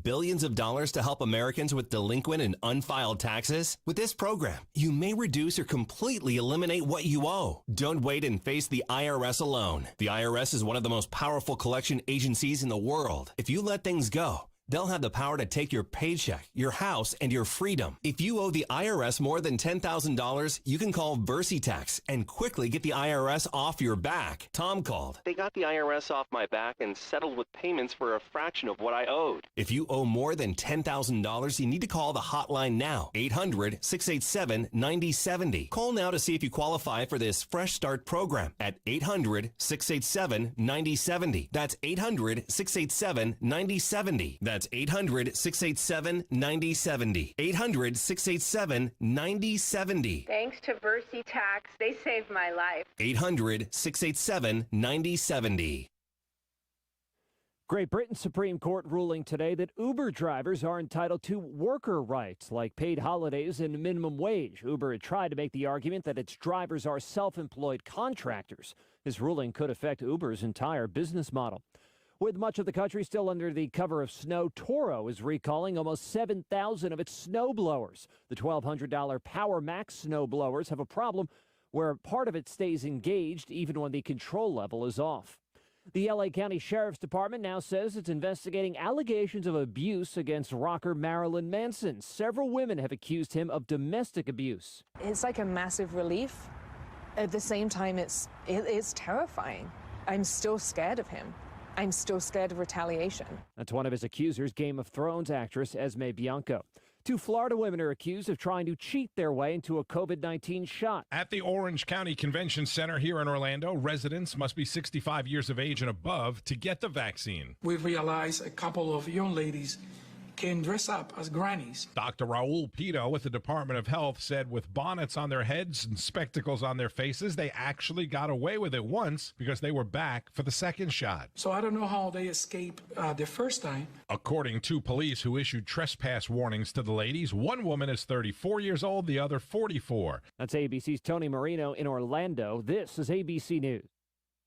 Billions of dollars to help Americans with delinquent and unfiled taxes? With this program, you may reduce or completely eliminate what you owe. Don't wait and face the IRS alone. The IRS is one of the most powerful collection agencies in the world. If you let things go, they'll have the power to take your paycheck, your house, and your freedom. If you owe the IRS more than $10,000, you can call VersiTax and quickly get the IRS off your back. Tom called. They got the IRS off my back and settled with payments for a fraction of what I owed. If you owe more than $10,000, you need to call the hotline now. 800-687-9070. Call now to see if you qualify for this Fresh Start program at 800-687-9070. That's 800-687-9070. That's 800-687-9070. 800-687-9070. Thanks to VersiTax, they saved my life. 800-687-9070. Great Britain Supreme Court ruling today that Uber drivers are entitled to worker rights like paid holidays and minimum wage. Uber had tried to make the argument that its drivers are self-employed contractors. This ruling could affect Uber's entire business model. With much of the country still under the cover of snow, Toro is recalling almost 7,000 of its snowblowers. The $1,200 Power Max snowblowers have a problem where part of it stays engaged even when the control level is off. The L.A. County Sheriff's Department now says it's investigating allegations of abuse against rocker Marilyn Manson. Several women have accused him of domestic abuse. It's like a massive relief. At the same time, it's terrifying. I'm still scared of him. I'm still scared of retaliation. That's one of his accusers, Game of Thrones actress Esme Bianco. Two Florida women are accused of trying to cheat their way into a COVID-19 shot. At the Orange County Convention Center here in Orlando, residents must be 65 years of age and above to get the vaccine. We realized a couple of young ladies can dress up as grannies. Dr. Raul Pito with the Department of Health said with bonnets on their heads and spectacles on their faces, they actually got away with it once because they were back for the second shot. So I don't know how they escaped the first time. According to police who issued trespass warnings to the ladies, one woman is 34 years old, the other 44. That's ABC's Tony Marino in Orlando. This is ABC News.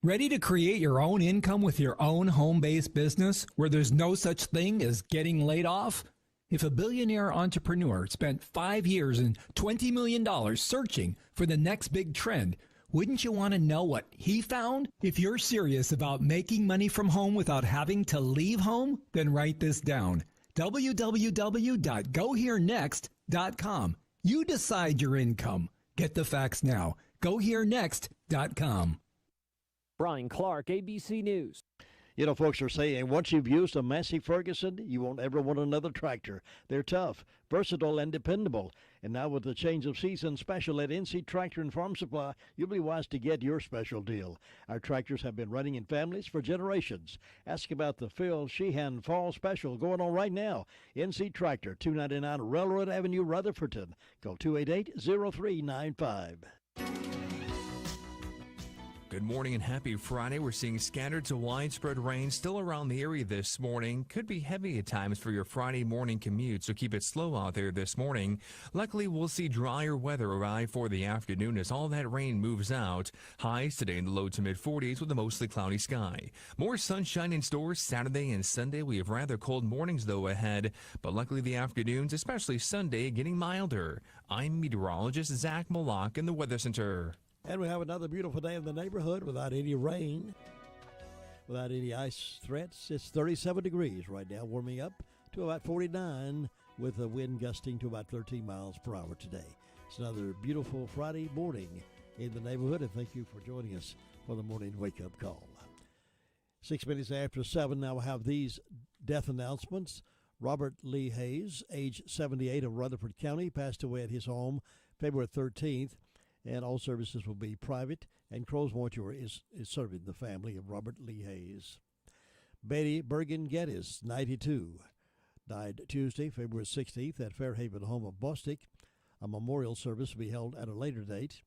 Ready to create your own income with your own home-based business where there's no such thing as getting laid off? If a billionaire entrepreneur spent 5 years and $20 million searching for the next big trend, wouldn't you want to know what he found? If you're serious about making money from home without having to leave home, then write this down. www.goherenext.com. You decide your income. Get the facts now. Goherenext.com. Brian Clark, ABC News. You know, folks are saying once you've used a Massey Ferguson, you won't ever want another tractor. They're tough, versatile, and dependable. And now with the change of season special at NC Tractor and Farm Supply, you'll be wise to get your special deal. Our tractors have been running in families for generations. Ask about the Phil Sheehan Fall Special going on right now. NC Tractor, 299 Railroad Avenue, Rutherfordton. Call 288-0395. Good morning and happy Friday. We're seeing scattered to widespread rain still around the area this morning. Could be heavy at times for your Friday morning commute, so keep it slow out there this morning. Luckily, we'll see drier weather arrive for the afternoon as all that rain moves out. Highs today in the low to mid-40s with a mostly cloudy sky. More sunshine in store Saturday and Sunday. We have rather cold mornings, though, ahead, but luckily the afternoons, especially Sunday, getting milder. I'm meteorologist Zach Malak in the Weather Center. And we have another beautiful day in the neighborhood without any rain, without any ice threats. It's 37 degrees right now, warming up to about 49 with the wind gusting to about 13 miles per hour today. It's another beautiful Friday morning in the neighborhood, and thank you for joining us for the morning wake-up call. 6 minutes after 7, now we'll have these death announcements. Robert Lee Hayes, age 78 of Rutherford County, passed away at his home February 13th. And all services will be private, and Crow's Mortuary is serving the family of Robert Lee Hayes. Betty Bergen Geddes, 92, died Tuesday, February 16th at Fairhaven home of Bostic. A memorial service will be held at a later date.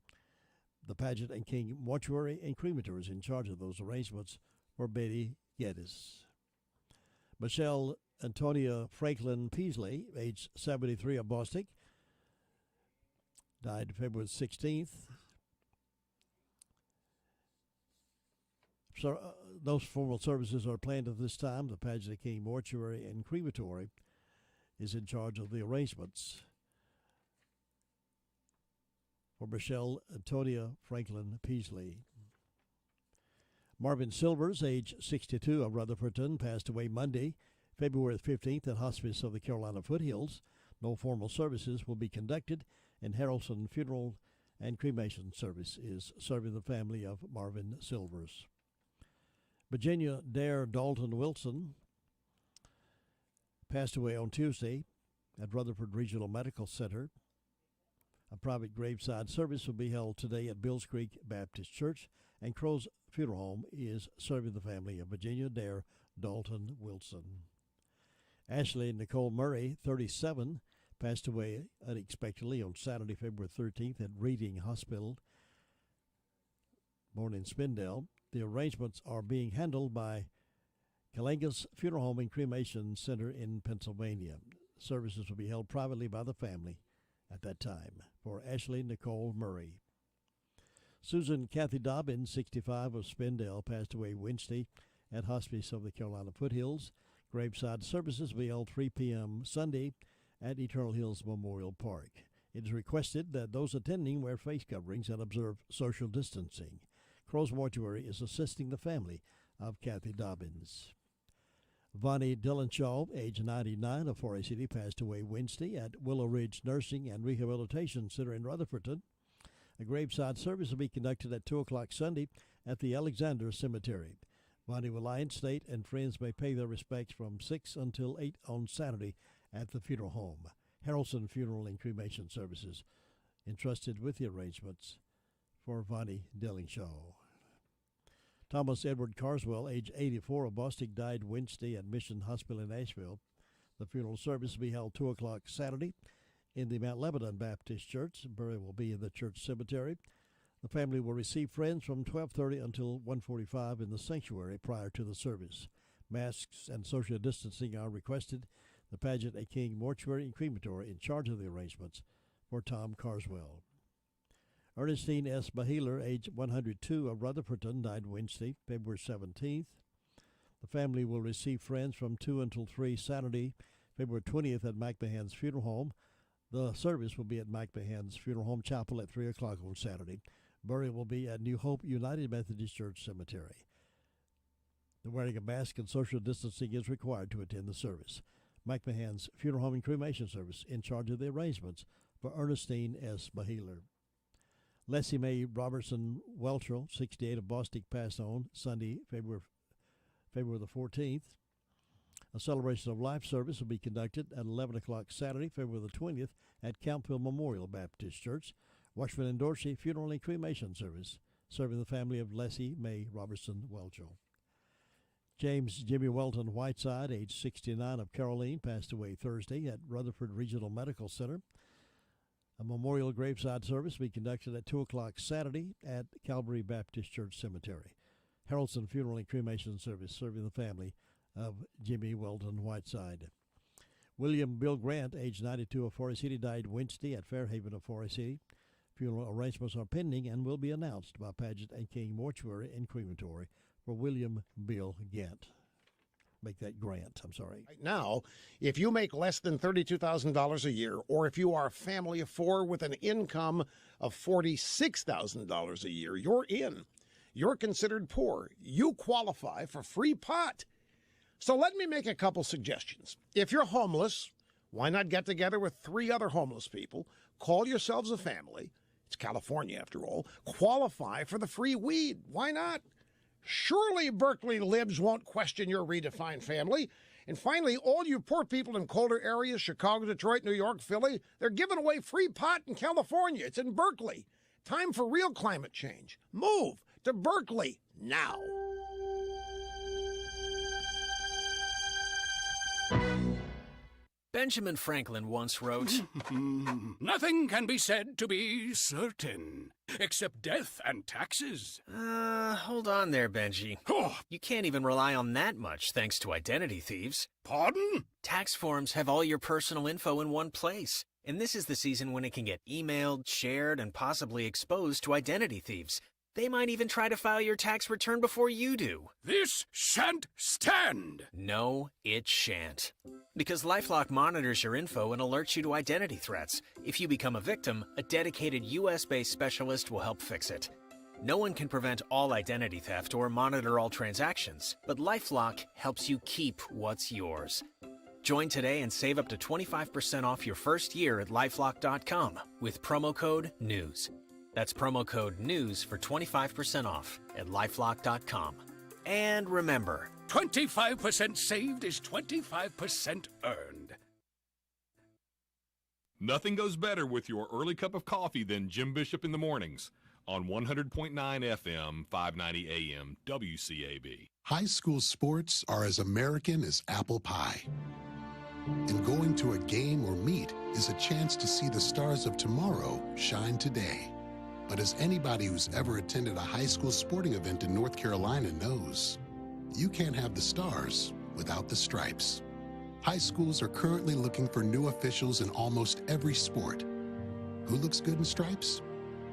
The Pageant and King Mortuary and Crematory is in charge of those arrangements for Betty Geddes. Michelle Antonia Franklin Peasley, age 73 of Bostic, died February 16th. those formal services are planned at this time. The Pageant King Mortuary and Crematory is in charge of the arrangements. For Michelle Antonia Franklin Peasley. Marvin Silvers, age 62, of Rutherfordton, passed away Monday, February 15th at Hospice of the Carolina Foothills. No formal services will be conducted, and Harrelson Funeral and Cremation Service is serving the family of Marvin Silvers. Virginia Dare Dalton Wilson passed away on Tuesday at Rutherford Regional Medical Center. A private graveside service will be held today at Bills Creek Baptist Church, and Crow's Funeral Home is serving the family of Virginia Dare Dalton Wilson. Ashley Nicole Murray, 37, passed away unexpectedly on Saturday, February 13th at Reading Hospital, born in Spindale. The arrangements are being handled by Calangas Funeral Home and Cremation Center in Pennsylvania. Services will be held privately by the family at that time. For Ashley Nicole Murray. Susan Kathy Dobbins, 65, of Spindale, passed away Wednesday at Hospice of the Carolina Foothills. Graveside services will be held 3 p.m. Sunday at Eternal Hills Memorial Park. It is requested that those attending wear face coverings and observe social distancing. Crow's Mortuary is assisting the family of Kathy Dobbins. Vonnie Dillonshaw, age 99, of Forest City, passed away Wednesday at Willow Ridge Nursing and Rehabilitation Center in Rutherfordton. A graveside service will be conducted at 2 o'clock Sunday at the Alexander Cemetery. Vonnie will lie in state, and friends may pay their respects from 6 until 8 on Saturday at the funeral home. Harrelson Funeral and Cremation Services entrusted with the arrangements for Vonnie Dillonshaw. Thomas Edward Carswell, age 84, of Bostic, died Wednesday at Mission Hospital in Asheville. The funeral service will be held 2 o'clock Saturday in the Mount Lebanon Baptist Church. Burial will be in the church cemetery. The family will receive friends from 12:30 until 1:45 in the sanctuary prior to the service. Masks and social distancing are requested. The Pageant A King Mortuary and Crematory in charge of the arrangements for Tom Carswell. Ernestine S. Baheeler, age 102, of Rutherfordton, died Wednesday, February 17th. The family will receive friends from 2 until 3 Saturday, February 20th at McMahon's Funeral Home. The service will be at McMahon's Funeral Home Chapel at 3 o'clock on Saturday. Burial will be at New Hope United Methodist Church Cemetery. The wearing of mask and social distancing is required to attend the service. McMahon's Funeral Home and Cremation Service in charge of the arrangements for Ernestine S. Baheeler. Leslie Mae Robertson Weltrell, 68, of Bostic, passed on Sunday, February the 14th. A celebration of life service will be conducted at 11 o'clock Saturday, February the 20th, at Campville Memorial Baptist Church. Washburn and Dorsey Funeral and Cremation Service, serving the family of Leslie Mae Robertson Weltrell. James Jimmy Welton Whiteside, age 69, of Caroline, passed away Thursday at Rutherford Regional Medical Center. A memorial graveside service will be conducted at 2 o'clock Saturday at Calvary Baptist Church Cemetery. Harrelson Funeral and Cremation Service, serving the family of Jimmy Weldon Whiteside. William Bill Grant, age 92, of Forest City, died Wednesday at Fairhaven of Forest City. Funeral arrangements are pending and will be announced by Pageant and King Mortuary and Crematory for William Bill Grant. Right now, if you make less than $32,000 a year, or if you are a family of 4 with an income of $46,000 a year, you're in. You're considered poor. You qualify for free pot. So let me make a couple suggestions. If you're homeless, why not get together with 3 other homeless people, call yourselves a family, it's California after all, qualify for the free weed. Why not? Surely Berkeley libs won't question your redefined family. And finally, all you poor people in colder areas, Chicago, Detroit, New York, Philly, they're giving away free pot in California. It's in Berkeley. Time for real climate change. Move to Berkeley now. Benjamin Franklin once wrote, Nothing can be said to be certain, except death and taxes. Hold on there, Benji. You can't even rely on that much thanks to identity thieves. Pardon? Tax forms have all your personal info in one place, and this is the season when it can get emailed, shared, and possibly exposed to identity thieves. They might even try to file your tax return before you do. This shan't stand. No, it shan't. Because LifeLock monitors your info and alerts you to identity threats. If you become a victim, a dedicated U.S.-based specialist will help fix it. No one can prevent all identity theft or monitor all transactions, but LifeLock helps you keep what's yours. Join today and save up to 25% off your first year at LifeLock.com with promo code NEWS. That's promo code NEWS for 25% off at LifeLock.com. And remember, 25% saved is 25% earned. Nothing goes better with your early cup of coffee than Jim Bishop in the mornings on 100.9 FM, 590 AM, WCAB. High school sports are as American as apple pie. And going to a game or meet is a chance to see the stars of tomorrow shine today. But as anybody who's ever attended a high school sporting event in North Carolina knows, you can't have the stars without the stripes. High schools are currently looking for new officials in almost every sport. Who looks good in stripes?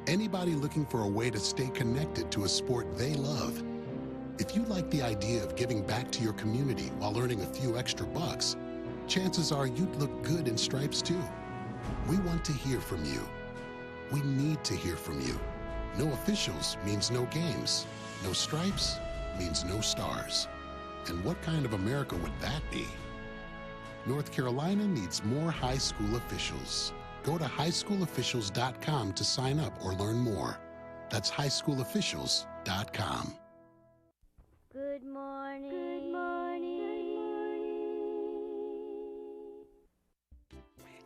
Anybody looking for a way to stay connected to a sport they love. If you like the idea of giving back to your community while earning a few extra bucks, chances are you'd look good in stripes too. We want to hear from you. We need to hear from you. No officials means no games. No stripes means no stars. And what kind of America would that be? North Carolina needs more high school officials. Go to highschoolofficials.com to sign up or learn more. That's highschoolofficials.com. Good morning. Good morning.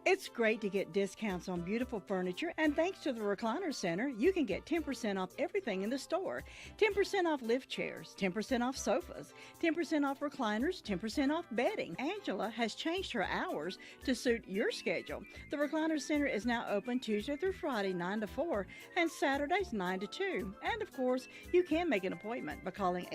It's great to get discounts on beautiful furniture, and thanks to the Recliner Center, you can get 10% off everything in the store. 10% off lift chairs, 10% off sofas, 10% off recliners, 10% off bedding. Angela has changed her hours to suit your schedule. The Recliner Center is now open Tuesday through Friday, 9 to 4, and Saturdays, 9 to 2. And of course, you can make an appointment by calling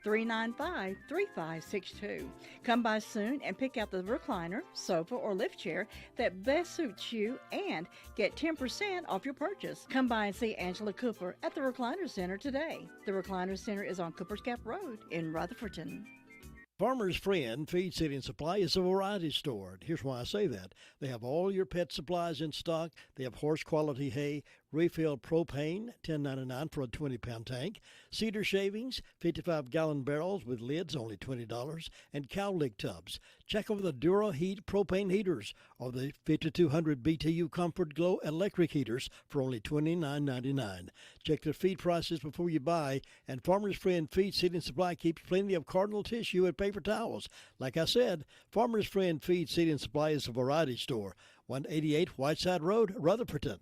828-395-3562. Come by soon and pick out the recliner, sofa, or lift chair that best suits you and get 10% off your purchase. Come by and see Angela Cooper at the Recliner Center today. The Recliner Center is on Cooper's Gap Road in Rutherfordton. Farmer's Friend Feed Seed and Supply is a variety store. Here's why I say that. They have all your pet supplies in stock. They have horse quality hay, refilled propane, $10.99 for a 20-pound tank, cedar shavings, 55-gallon barrels with lids, only $20, and cow lick tubs. Check over the Dura Heat propane heaters or the 5200 BTU Comfort Glow electric heaters for only $29.99. Check the feed prices before you buy, and Farmer's Friend Feed Seed and Supply keeps plenty of cardinal tissue and paper towels. Like I said, Farmer's Friend Feed Seed and Supply is a variety store. 188 Whiteside Road, Rutherfordton.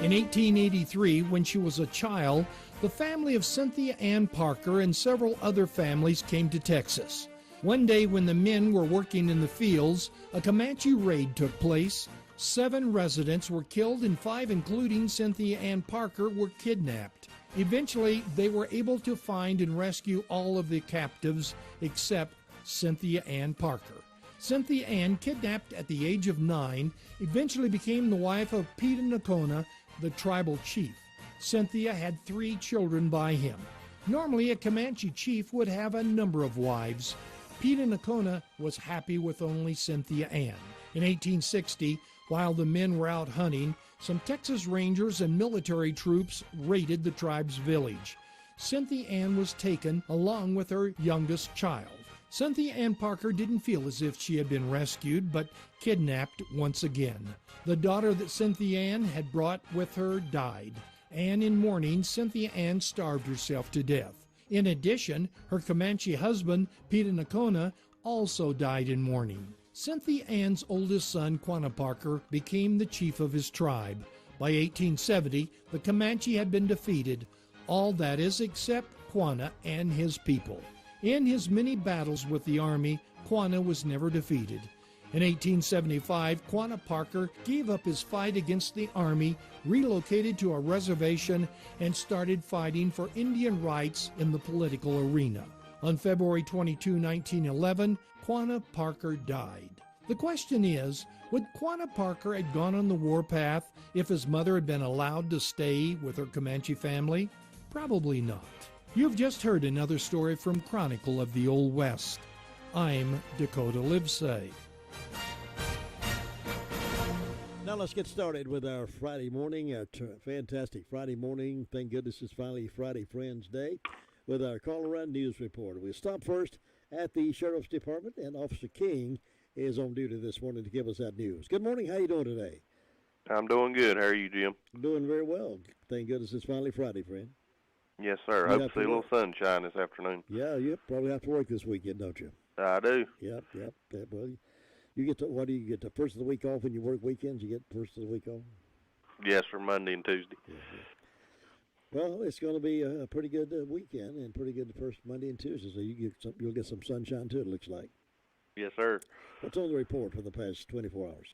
In 1883, when she was a child, the family of Cynthia Ann Parker and several other families came to Texas. One day when the men were working in the fields, a Comanche raid took place. 7 residents were killed and 5, including Cynthia Ann Parker, were kidnapped. Eventually, they were able to find and rescue all of the captives except Cynthia Ann Parker. Cynthia Ann, kidnapped at the age of 9, eventually became the wife of Peter Nakona, the tribal chief. Cynthia had 3 children by him. Normally, a Comanche chief would have a number of wives. Peter Nakona was happy with only Cynthia Ann. In 1860, while the men were out hunting, some Texas Rangers and military troops raided the tribe's village. Cynthia Ann was taken along with her youngest child. Cynthia Ann Parker didn't feel as if she had been rescued, but kidnapped once again. The daughter that Cynthia Ann had brought with her died, and in mourning, Cynthia Ann starved herself to death. In addition, her Comanche husband, Peter Nakona, also died in mourning. Cynthia Ann's oldest son, Quanah Parker, became the chief of his tribe. By 1870, the Comanche had been defeated, all that is except Quanah and his people. In his many battles with the army, Quanah was never defeated. In 1875, Quanah Parker gave up his fight against the army, relocated to a reservation, and started fighting for Indian rights in the political arena. On February 22, 1911, Quanah Parker died. The question is, would Quanah Parker have gone on the warpath if his mother had been allowed to stay with her Comanche family? Probably not. You've just heard another story from Chronicle of the Old West. I'm Dakota Livesay. Now let's get started with our Friday morning, our fantastic Friday morning. Thank goodness it's finally Friday Friends Day with our Call Around News Report. We'll stop first at the Sheriff's Department, and Officer King is on duty this morning to give us that news. Good morning. How you doing today? I'm doing good. How are you, Jim? Doing very well. Thank goodness it's finally Friday, friend. Yes, sir. Hope to see a little sunshine this afternoon. Yeah, you probably have to work this weekend, don't you? I do. Yep. Well, you get to, what do you get, the first of the week off when you work weekends? You get first of the week off? Yes, for Monday and Tuesday. Yeah. Well, it's going to be a pretty good weekend and pretty good the first Monday and Tuesday, so you'll get some sunshine too, it looks like. Yes, sir. What's on the report for the past 24 hours?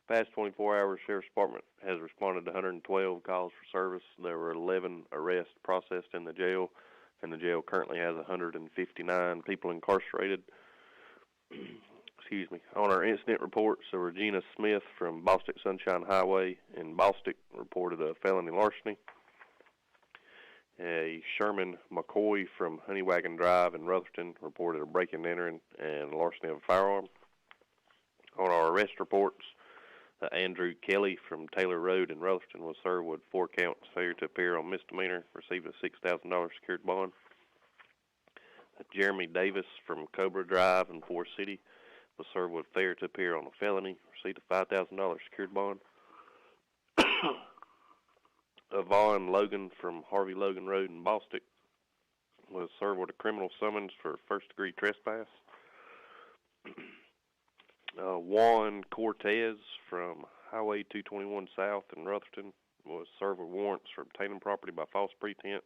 Past 24 hours, Sheriff's Department has responded to 112 calls for service. There were 11 arrests processed in the jail, and the jail currently has 159 people incarcerated. Excuse me. On our incident reports, so Regina Smith from Bostic Sunshine Highway in Bostic reported a felony larceny. A Sherman McCoy from Honeywagon Drive in Rutherford reported a break-in and entering and larceny of a firearm. On our arrest reports, Andrew Kelly from Taylor Road in Rutherford was served with 4 counts, failure to appear on misdemeanor, received a $6,000 secured bond. Jeremy Davis from Cobra Drive in Forest City was served with failure to appear on a felony, received a $5,000 secured bond. Vaughn Logan from Harvey Logan Road in Bostic was served with a criminal summons for first-degree trespass. Juan Cortez from Highway 221 South in Rutherford was served with warrants for obtaining property by false pretense,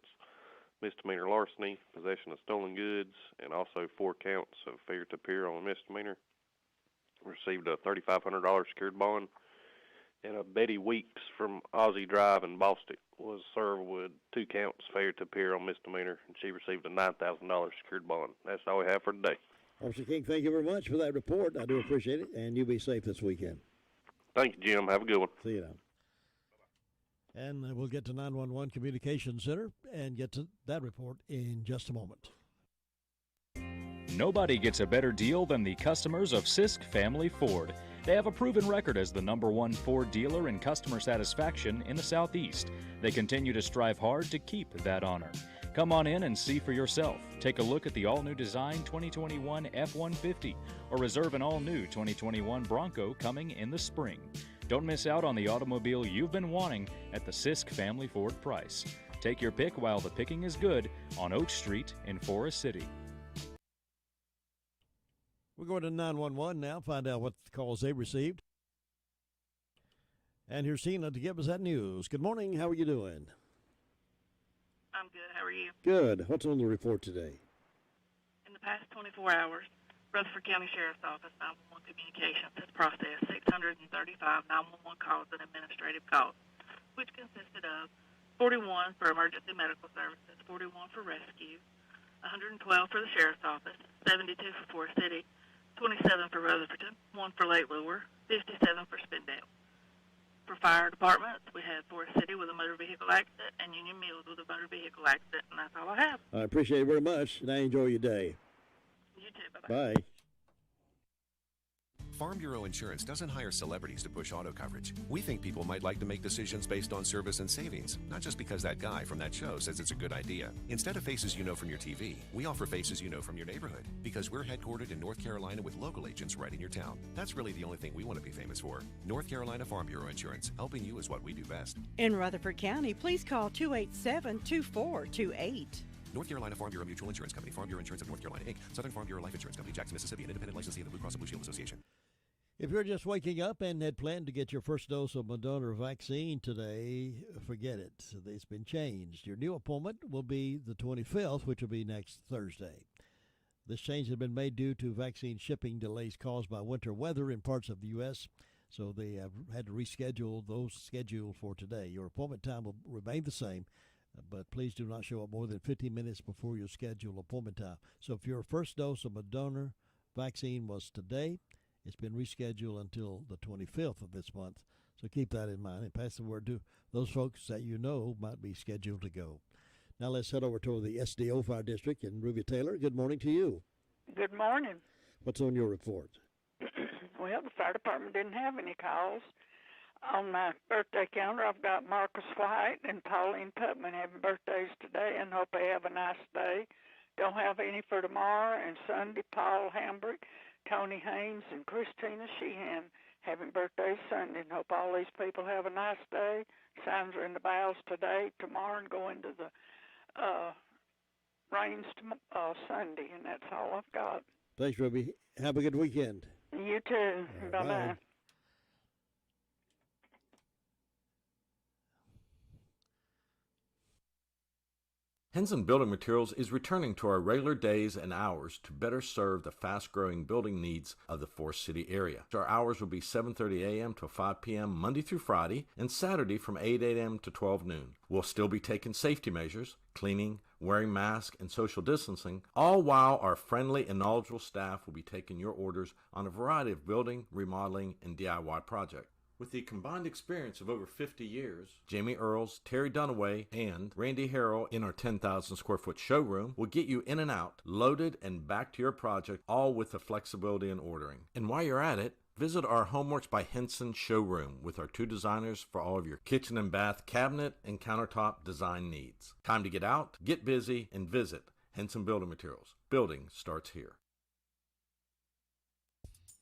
misdemeanor larceny, possession of stolen goods, and also 4 counts of failure to appear on a misdemeanor. Received a $3,500 secured bond. And Betty Weeks from Aussie Drive in Bostic was served with 2 counts, failure to appear on misdemeanor, and she received a $9,000 secured bond. That's all we have for today. Officer King, thank you very much for that report. I do appreciate it, and you be safe this weekend. Thank you, Jim. Have a good one. See you now. And we'll get to 911 Communications Center and get to that report in just a moment. Nobody gets a better deal than the customers of Sisk Family Ford. They have a proven record as the #1 Ford dealer in customer satisfaction in the Southeast. They continue to strive hard to keep that honor. Come on in and see for yourself. Take a look at the all-new design 2021 F-150 or reserve an all-new 2021 Bronco coming in the spring. Don't miss out on the automobile you've been wanting at the Sisk Family Ford price. Take your pick while the picking is good on Oak Street in Forest City. We're going to 911 now, find out what calls they received. And here's Tina to give us that news. Good morning. How are you doing? I'm good. How are you? Good. What's on the report today? In the past 24 hours, Rutherford County Sheriff's Office 911 Communications has processed 635 911 calls and administrative calls, which consisted of 41 for emergency medical services, 41 for rescue, 112 for the Sheriff's Office, 72 for Forest City, 27 for Rutherford, 1 for Lake Lure, 57 for Spindale. For fire departments, we had Forest City with a motor vehicle accident and Union Mills with a motor vehicle accident, and that's all I have. I appreciate it very much, and I enjoy your day. You too. Bye-bye. Bye. Farm Bureau Insurance doesn't hire celebrities to push auto coverage. We think people might like to make decisions based on service and savings, not just because that guy from that show says it's a good idea. Instead of faces you know from your TV, we offer faces you know from your neighborhood, because we're headquartered in North Carolina with local agents right in your town. That's really the only thing we want to be famous for. North Carolina Farm Bureau Insurance, helping you is what we do best. In Rutherford County, please call 287-2428. North Carolina Farm Bureau Mutual Insurance Company, Farm Bureau Insurance of North Carolina, Inc., Southern Farm Bureau Life Insurance Company, Jackson, Mississippi, an independent licensee of the Blue Cross and Blue Shield Association. If you're just waking up and had planned to get your first dose of Moderna vaccine today, forget it. It's been changed. Your new appointment will be the 25th, which will be next Thursday. This change has been made due to vaccine shipping delays caused by winter weather in parts of the U.S., so they have had to reschedule those scheduled for today. Your appointment time will remain the same, but please do not show up more than 15 minutes before your scheduled appointment time. So if your first dose of Moderna vaccine was today, It's been rescheduled until the 25th of this month. So keep that in mind and pass the word to those folks that you know might be scheduled to go. Now let's head over to the SDO Fire District and Ruby Taylor. Good morning to you. Good morning. What's on your report? Well, the fire department didn't have any calls. On my birthday calendar, I've got Marcus White and Pauline Putman having birthdays today, and hope they have a nice day. Don't have any for tomorrow and Sunday. Paul Hambrick, Tony Haynes, and Christina Sheehan having birthdays Sunday, and hope all these people have a nice day. Signs are in the boughs today, tomorrow, and go into the rains Sunday, and that's all I've got. Thanks, Ruby. Have a good weekend. You too. Bye-bye. Bye. Henson Building Materials is returning to our regular days and hours to better serve the fast-growing building needs of the Forest City area. Our hours will be 7:30 a.m. to 5 p.m. Monday through Friday, and Saturday from 8 a.m. to 12 noon. We'll still be taking safety measures, cleaning, wearing masks, and social distancing, all while our friendly and knowledgeable staff will be taking your orders on a variety of building, remodeling, and DIY projects. With the combined experience of over 50 years, Jamie Earls, Terry Dunaway, and Randy Harrell in our 10,000 square foot showroom will get you in and out, loaded and back to your project, all with the flexibility in ordering. And while you're at it, visit our Homeworks by Henson showroom with our 2 designers for all of your kitchen and bath cabinet and countertop design needs. Time to get out, get busy, and visit Henson Building Materials. Building starts here.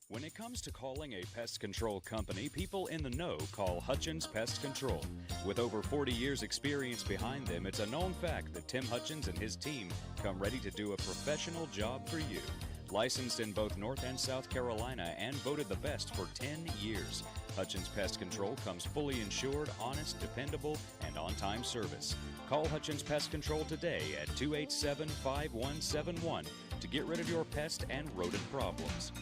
When it comes to calling a pest control company, people in the know call Hutchins Pest Control. With over 40 years experience behind them, it's a known fact that Tim Hutchins and his team come ready to do a professional job for you. Licensed in both North and South Carolina and voted the best for 10 years. Hutchins Pest Control comes fully insured, honest, dependable, and on-time service. Call Hutchins Pest Control today at 287-5171 to get rid of your pest and rodent problems.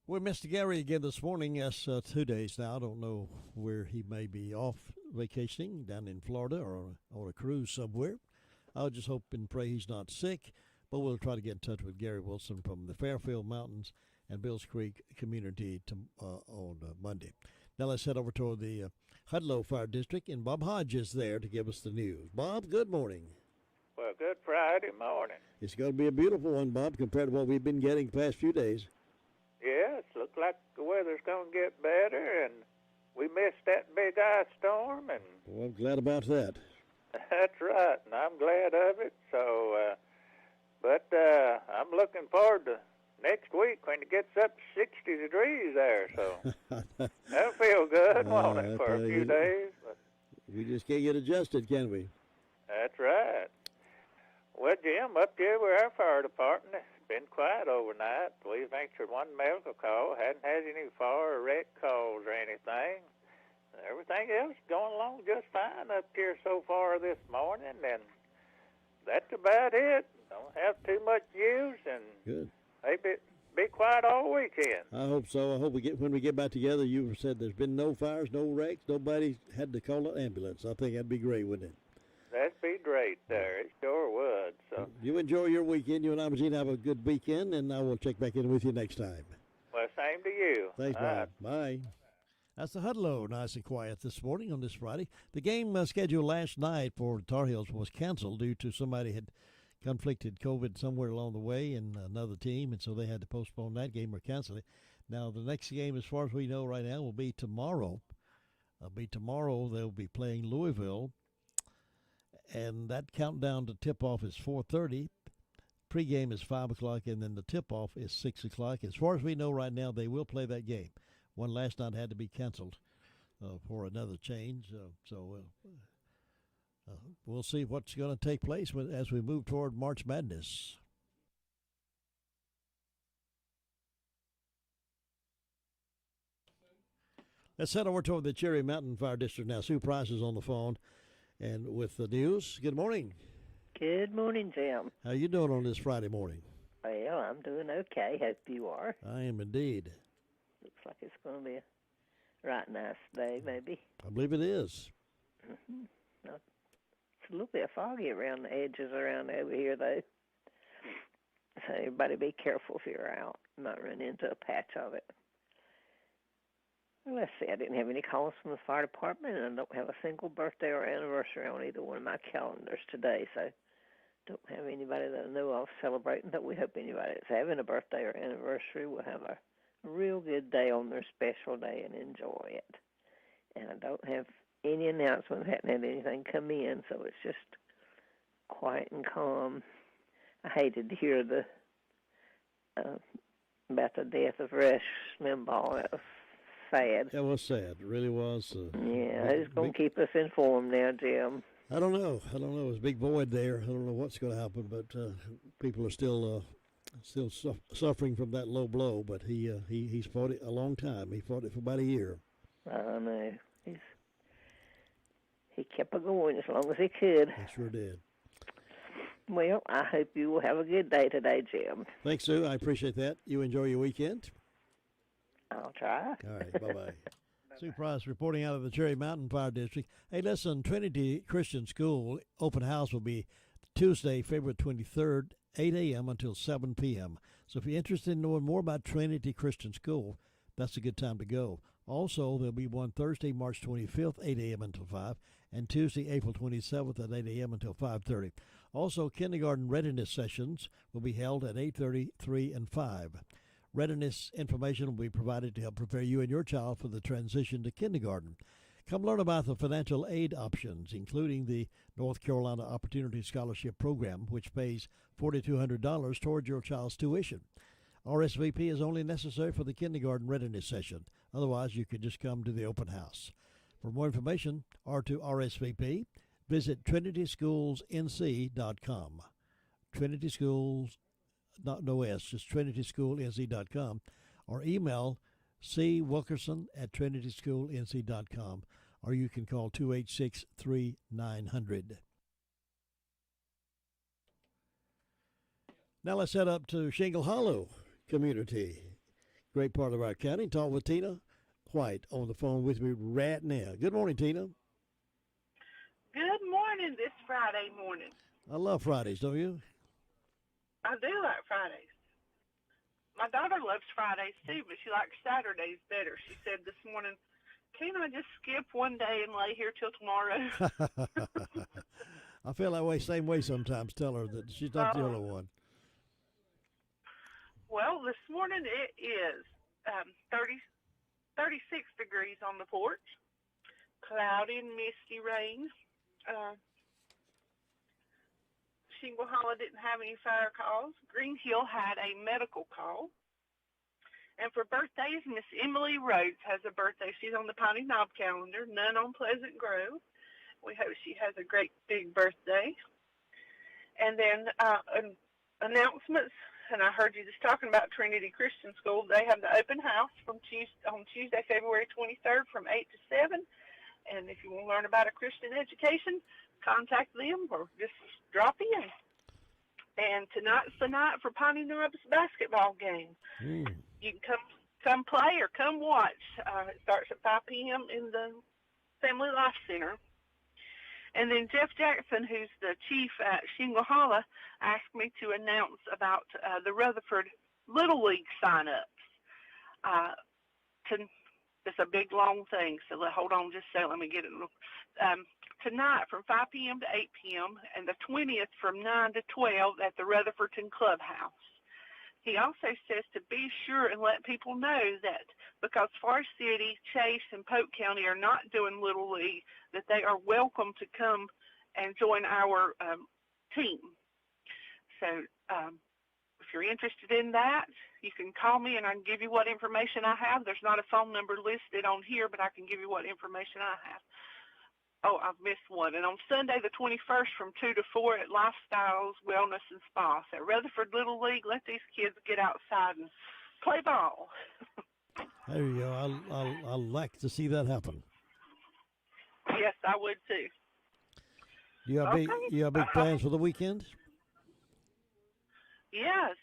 We missed Gary again this morning. Yes, 2 days now. I don't know where he may be off vacationing, down in Florida or on a cruise somewhere. I'll just hope and pray he's not sick, but we'll try to get in touch with Gary Wilson from the Fairfield Mountains and Bills Creek community on Monday. Now let's head over to the Hudlow Fire District, and Bob Hodge is there to give us the news. Bob, good morning. Well, good Friday morning. It's going to be a beautiful one, Bob, compared to what we've been getting the past few days. Yeah, it looks like the weather's going to get better, and we missed that big ice storm, and Well, I'm glad about that. that's right, and I'm glad of it. So, but I'm looking forward to next week when it gets up to 60 degrees there. So that'll feel good, won't it, for a few days? But we just can't get adjusted, can we? that's right. Well, Jim, up here with our fire department, it's been quiet overnight. We've answered one medical call, hadn't had any fire or wreck calls or anything. Everything else going along just fine up here so far this morning, and that's about it. Don't have too much use, and Good. maybe be quiet all weekend. I hope so. I hope when we get back together, you said there's been no fires, no wrecks, nobody had to call an ambulance. I think that'd be great, wouldn't it? That'd be great there. It sure would. So, You enjoy your weekend. You and I, Regina, have a good weekend, and I will check back in with you next time. well, same to you. Thanks, All Bob. right. Bye. That's the Hudlow, nice and quiet this morning on this Friday. The game scheduled last night for the Tar Heels was canceled due to somebody had conflicted COVID somewhere along the way in another team, and so they had to postpone that game or cancel it. Now, the next game, as far as we know right now, will be tomorrow. They'll be playing Louisville, and that countdown to tip-off is 4:30. Pre-game is 5 o'clock, and then the tip-off is 6 o'clock. As far as we know right now, they will play that game. One last night had to be canceled for another change. We'll see what's going to take place as we move toward March Madness. Let's head over to the Cherry Mountain Fire District now. Sue Price is on the phone and with the news. Good morning. Good morning, Jim. How you doing on this Friday morning? Well, I'm doing okay. Hope you are. I am indeed. Looks like it's going to be a right nice day, maybe. I believe it is. Mm-hmm. It's a little bit foggy around the edges around over here, though. So everybody be careful if you're out. Might run into a patch of it. Well, let's see. I didn't have any calls from the fire department, and I don't have a single birthday or anniversary on either one of my calendars today. So don't have anybody that I know of celebrating, but we hope anybody that's having a birthday or anniversary will have a real good day on their special day and enjoy it. And I don't have any announcements. I haven't had anything come in, so it's just quiet and calm. I hated to hear about the death of Rush Limbaugh. That was sad. That was sad. It really was. Yeah, who's going to keep us informed now, Jim? I don't know. It's a big void there. I don't know what's going to happen, but people are still suffering from that low blow. But he's fought it a long time. He fought it for about a year. I know. He kept it going as long as he could. He sure did. Well, I hope you will have a good day today, Jim. Thanks, Sue. I appreciate that. You enjoy your weekend. I'll try. All right. Bye-bye. Sue Price reporting out of the Cherry Mountain Fire District. Hey, listen, Trinity Christian School open house will be Tuesday, February 23rd, 8 a.m. until 7 p.m. So if you're interested in knowing more about Trinity Christian School, that's a good time to go. Also, there'll be one Thursday, March 25th, 8 a.m. until 5, and Tuesday, April 27th at 8 a.m. until 5:30. Also, kindergarten readiness sessions will be held at 8:30, 3, and 5. Readiness information will be provided to help prepare you and your child for the transition to kindergarten. Come learn about the financial aid options, including the North Carolina Opportunity Scholarship Program, which pays $4,200 toward your child's tuition. RSVP is only necessary for the kindergarten readiness session. Otherwise, you can just come to the open house. For more information or to RSVP, visit TrinitySchoolsNC.com. Trinity Schools, no S, just TrinitySchoolNC.com, or email cwilkerson@TrinitySchoolNC.com, or you can call 286-3900. Now let's head up to Shingle Hollow community. Great part of our county. Talk with Tina White on the phone with me right now. Good morning, Tina. Good morning this Friday morning. I love Fridays, don't you? I do like Fridays. My daughter loves Fridays too, but she likes Saturdays better. She said this morning, "Can't I just skip one day and lay here till tomorrow?" I feel that same way sometimes. Tell her that she's not the only one. Well, this morning it is 36 degrees on the porch, cloudy and misty rain. Shingle Hollow didn't have any fire calls. Green Hill had a medical call. And for birthdays, Miss Emily Rhodes has a birthday. She's on the Piney Knob calendar, none on Pleasant Grove. We hope she has a great big birthday. And then announcements, and I heard you just talking about Trinity Christian School. They have the open house on Tuesday, February 23rd from 8 to 7. And if you want to learn about a Christian education, contact them or just drop in. And tonight's the night for Piney Knob's basketball game. You can come play or come watch. It starts at 5 p.m. in the Family Life Center. And then Jeff Jackson, who's the chief at Shingle Hollow, asked me to announce about the Rutherford Little League sign-ups. It's a big, long thing, so hold on just a second. Let me get it. Tonight from 5 p.m. to 8 p.m. and the 20th from 9 to 12 at the Rutherfordton Clubhouse. He also says to be sure and let people know that because Forest City, Chase, and Polk County are not doing Little League, that they are welcome to come and join our team. So if you're interested in that, you can call me and I can give you what information I have. There's not a phone number listed on here, but I can give you what information I have. Oh, I've missed one. And on Sunday the 21st from 2 to 4 at Lifestyles Wellness and Spa. So Rutherford Little League, let these kids get outside and play ball. There you go. I'll like to see that happen. Yes, I would too. You have big plans for the weekend? Yes,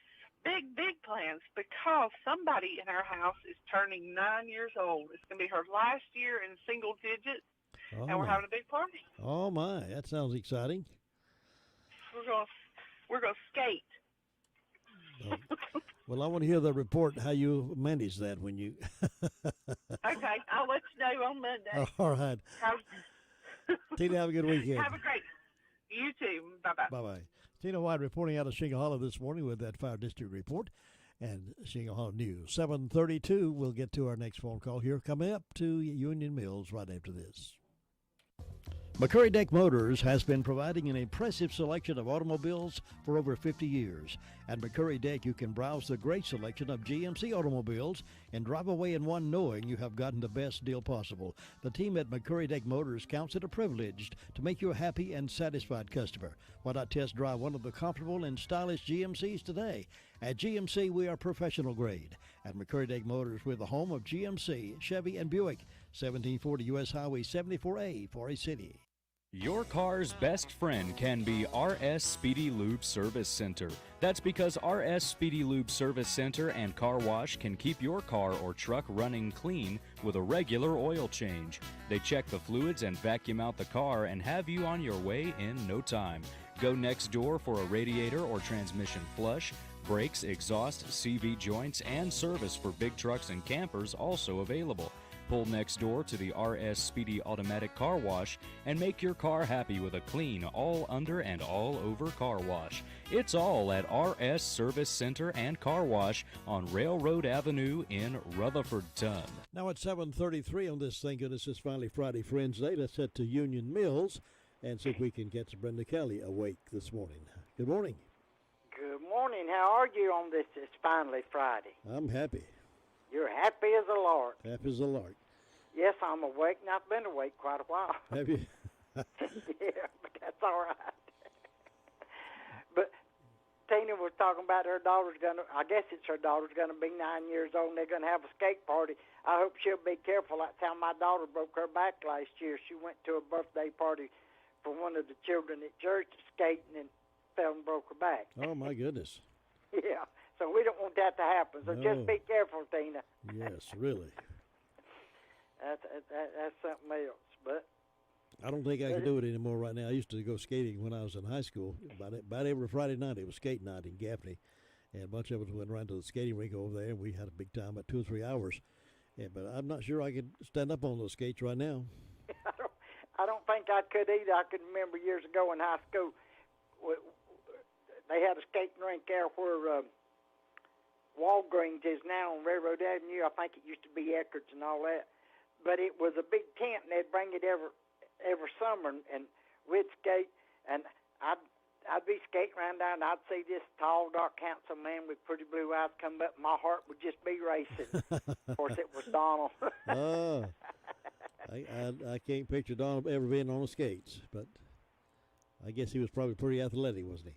big plans because somebody in our house is turning 9 years old. It's going to be her last year in single digits. Oh, and we're having a big party. Oh my, that sounds exciting. We're going to skate. Well, I want to hear the report how you manage that when you. Okay, I'll let you know on Monday. All right. Tina, have a good weekend. Have a great. You too. Bye-bye. Bye-bye. Tina White reporting out of Shingle Hollow this morning with that Fire District report and Shingle Hollow News. 7:32, we'll get to our next phone call here, coming up to Union Mills right after this. McCurry Deck Motors has been providing an impressive selection of automobiles for over 50 years. At McCurry Deck, you can browse the great selection of GMC automobiles and drive away in one knowing you have gotten the best deal possible. The team at McCurry Deck Motors counts it a privilege to make you a happy and satisfied customer. Why not test drive one of the comfortable and stylish GMCs today? At GMC, we are professional grade. At McCurry Deck Motors, we're the home of GMC, Chevy, and Buick. 1740 U.S. Highway 74A, Forest City. Your car's best friend can be RS Speedy Lube Service Center. That's because RS Speedy Lube Service Center and Car Wash can keep your car or truck running clean with a regular oil change. They check the fluids and vacuum out the car and have you on your way in no time. Go next door for a radiator or transmission flush. Brakes, exhaust, CV joints, and service for big trucks and campers also available. Pull next door to the RS Speedy Automatic Car Wash and make your car happy with a clean, all under and all over car wash. It's all at RS Service Center and Car Wash on Railroad Avenue in Rutherfordton. Now at 7:33 on this, thank goodness it's finally Friday Friends Day. Let's head to Union Mills and see if we can get Brenda Kelly awake this morning. Good morning. Good morning. How are you on this? It's finally Friday. I'm happy. You're happy as a lark. Happy as a lark. Yes, I'm awake, and I've been awake quite a while. Have you? Yeah, but that's all right. But Tina was talking about her daughter's I guess it's her daughter's gonna be 9 years old, and they're gonna have a skate party. I hope she'll be careful. That's how my daughter broke her back last year. She went to a birthday party for one of the children at church skating and fell and broke her back. Oh, my goodness. Yeah. So we don't want that to happen. So just be careful, Tina. Yes, really. That's something else. But I don't think I can do it anymore right now. I used to go skating when I was in high school. About every Friday night, it was skate night in Gaffney. And a bunch of us went around to the skating rink over there, and we had a big time, about 2 or 3 hours. Yeah, but I'm not sure I could stand up on those skates right now. I don't think I could either. I can remember years ago in high school, they had a skating rink there where Walgreens is now on Railroad Avenue. I think it used to be Eckerd's and all that. But it was a big tent, and they'd bring it every summer, and we'd skate. And I'd be skating around there, and I'd see this tall, dark, handsome man with pretty blue eyes come up, and my heart would just be racing. Of course, it was Donald. Oh, I can't picture Donald ever being on the skates, but I guess he was probably pretty athletic, wasn't he?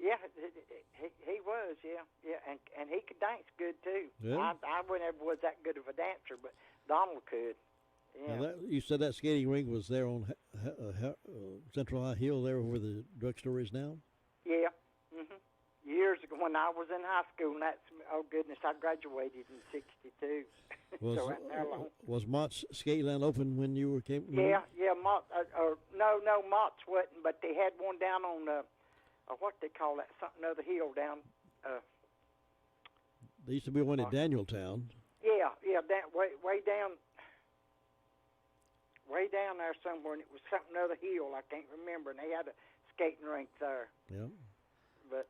Yeah, he was, yeah, and he could dance good too. Yeah. I never was that good of a dancer, but Donald could. Yeah. Now you said that skating rink was there on Central High Hill, there where the drugstore is now. Yeah. Years ago, when I was in high school, and oh goodness, I graduated in '62. So that's how long. Was Mott's Skate Land open when you came? Yeah, Mott. No, Mott's wasn't, but they had one down on what they call that, something other hill down. There used to be one at Danieltown. Yeah, way down there somewhere, and it was something other hill. I can't remember, and they had a skating rink there. Yeah. But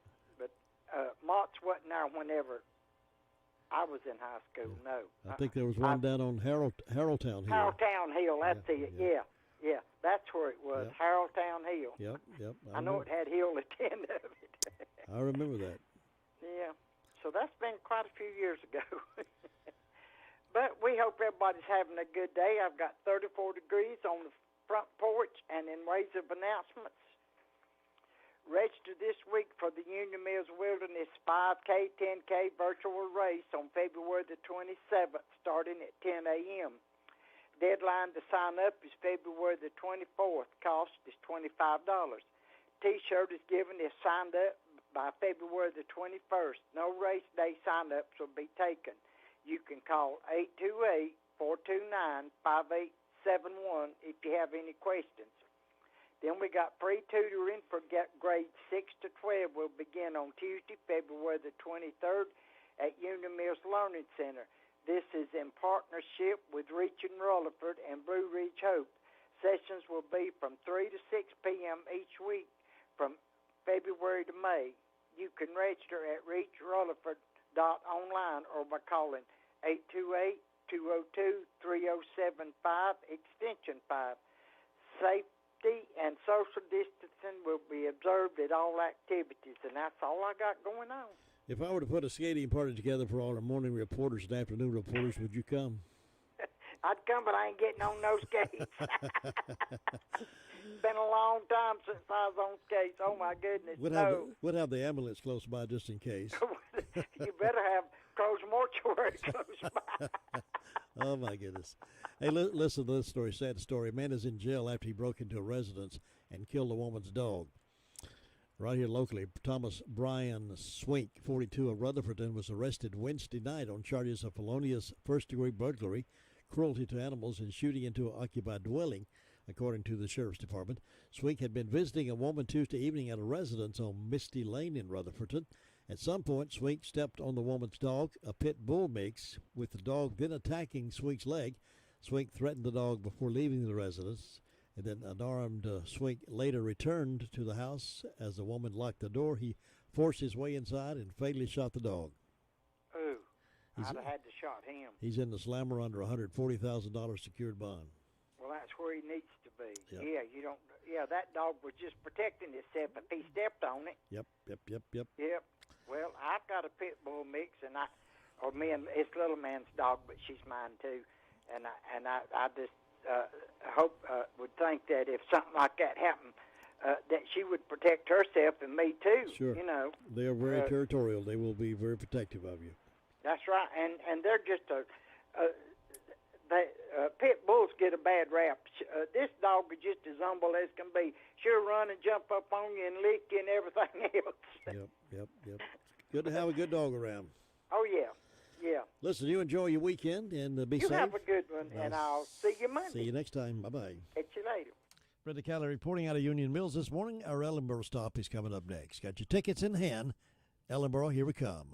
Mott's wasn't there whenever I was in high school. No. I think there was one down on Haroldtown Hill. Haroldtown Hill. That's it. Yeah. That's where it was. Yep. Haroldtown Hill. Yep. I know it had hill at the end of it. I remember that. Yeah. So that's been quite a few years ago. But we hope everybody's having a good day. I've got 34 degrees on the front porch, and in ways of announcements, register this week for the Union Mills Wilderness 5K, 10K virtual race on February the 27th, starting at 10 a.m. Deadline to sign up is February the 24th. Cost is $25. T-shirt is given if signed up by February the 21st. No race day sign-ups will be taken. You can call 828-429-5871 if you have any questions. Then we got free tutoring for grades 6 to 12 will begin on Tuesday, February the 23rd at Union Mills Learning Center. This is in partnership with Reach and Rutherford and Blue Ridge Hope. Sessions will be from 3 to 6 p.m. each week from February to May. You can register at reachrutherford.online or by calling 828-202-3075, extension 5. Safety and social distancing will be observed at all activities, and that's all I got going on. If I were to put a skating party together for all our morning reporters and afternoon reporters, would you come? I'd come, but I ain't getting on no skates. It's been a long time since I was on skates. Oh, my goodness. We'd have the ambulance close by just in case. You better have Crow's Mortuary close by. Oh, my goodness. Hey, listen to this story, sad story. A man is in jail after he broke into a residence and killed a woman's dog. Right here locally, Thomas Brian Swink, 42, of Rutherfordton, was arrested Wednesday night on charges of felonious first-degree burglary, cruelty to animals, and shooting into an occupied dwelling, according to the Sheriff's Department. Swink had been visiting a woman Tuesday evening at a residence on Misty Lane in Rutherfordton. At some point, Swink stepped on the woman's dog, a pit bull mix, with the dog then attacking Swink's leg. Swink threatened the dog before leaving the residence. And then an armed Swink later returned to the house. As the woman locked the door, he forced his way inside and fatally shot the dog. Ooh, I'd have had to shot him. He's in the slammer under a $140,000 secured bond. Well, that's where he needs to be. Yep. Yeah, you don't. Yeah, that dog was just protecting itself if he stepped on it. Yep. Yep. Well, I've got a pit bull mix, and it's little man's dog, but she's mine too. And I just would think that if something like that happened, that she would protect herself and me too. Sure. You know. They are very territorial. They will be very protective of you. That's right, and they're just pit bulls get a bad rap. This dog is just as humble as can be. She'll run and jump up on you and lick you and everything else. Yep. Good to have a good dog around. Oh, yeah. Listen, you enjoy your weekend and be safe. You have a good one, and I'll see you Monday. See you next time. Bye-bye. Catch you later. Brenda Kelly reporting out of Union Mills this morning. Our Ellenboro stop is coming up next. Got your tickets in hand. Ellenboro, here we come.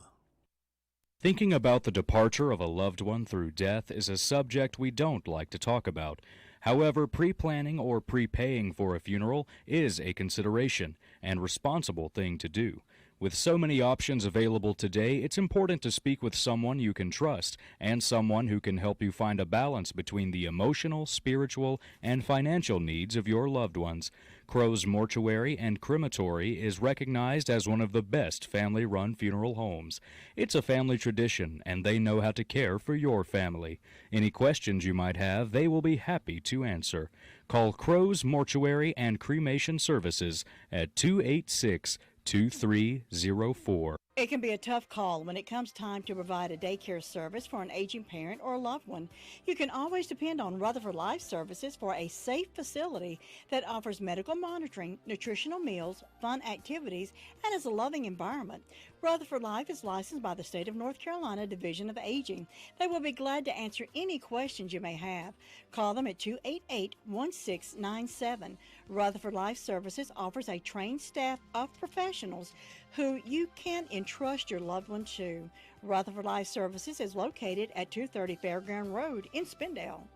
Thinking about the departure of a loved one through death is a subject we don't like to talk about. However, pre-planning or prepaying for a funeral is a consideration and responsible thing to do. With so many options available today, it's important to speak with someone you can trust and someone who can help you find a balance between the emotional, spiritual, and financial needs of your loved ones. Crow's Mortuary and Crematory is recognized as one of the best family-run funeral homes. It's a family tradition, and they know how to care for your family. Any questions you might have, they will be happy to answer. Call Crow's Mortuary and Cremation Services at 286-2304. It can be a tough call when it comes time to provide a daycare service for an aging parent or a loved one. You can always depend on Rutherford Life Services for a safe facility that offers medical monitoring, nutritional meals, fun activities, and is a loving environment. Rutherford Life is licensed by the State of North Carolina Division of Aging. They will be glad to answer any questions you may have. Call them at 288-1697. Rutherford Life Services offers a trained staff of professionals who you can entrust your loved one to. Rutherford Life Services is located at 230 Fairground Road in Spindale.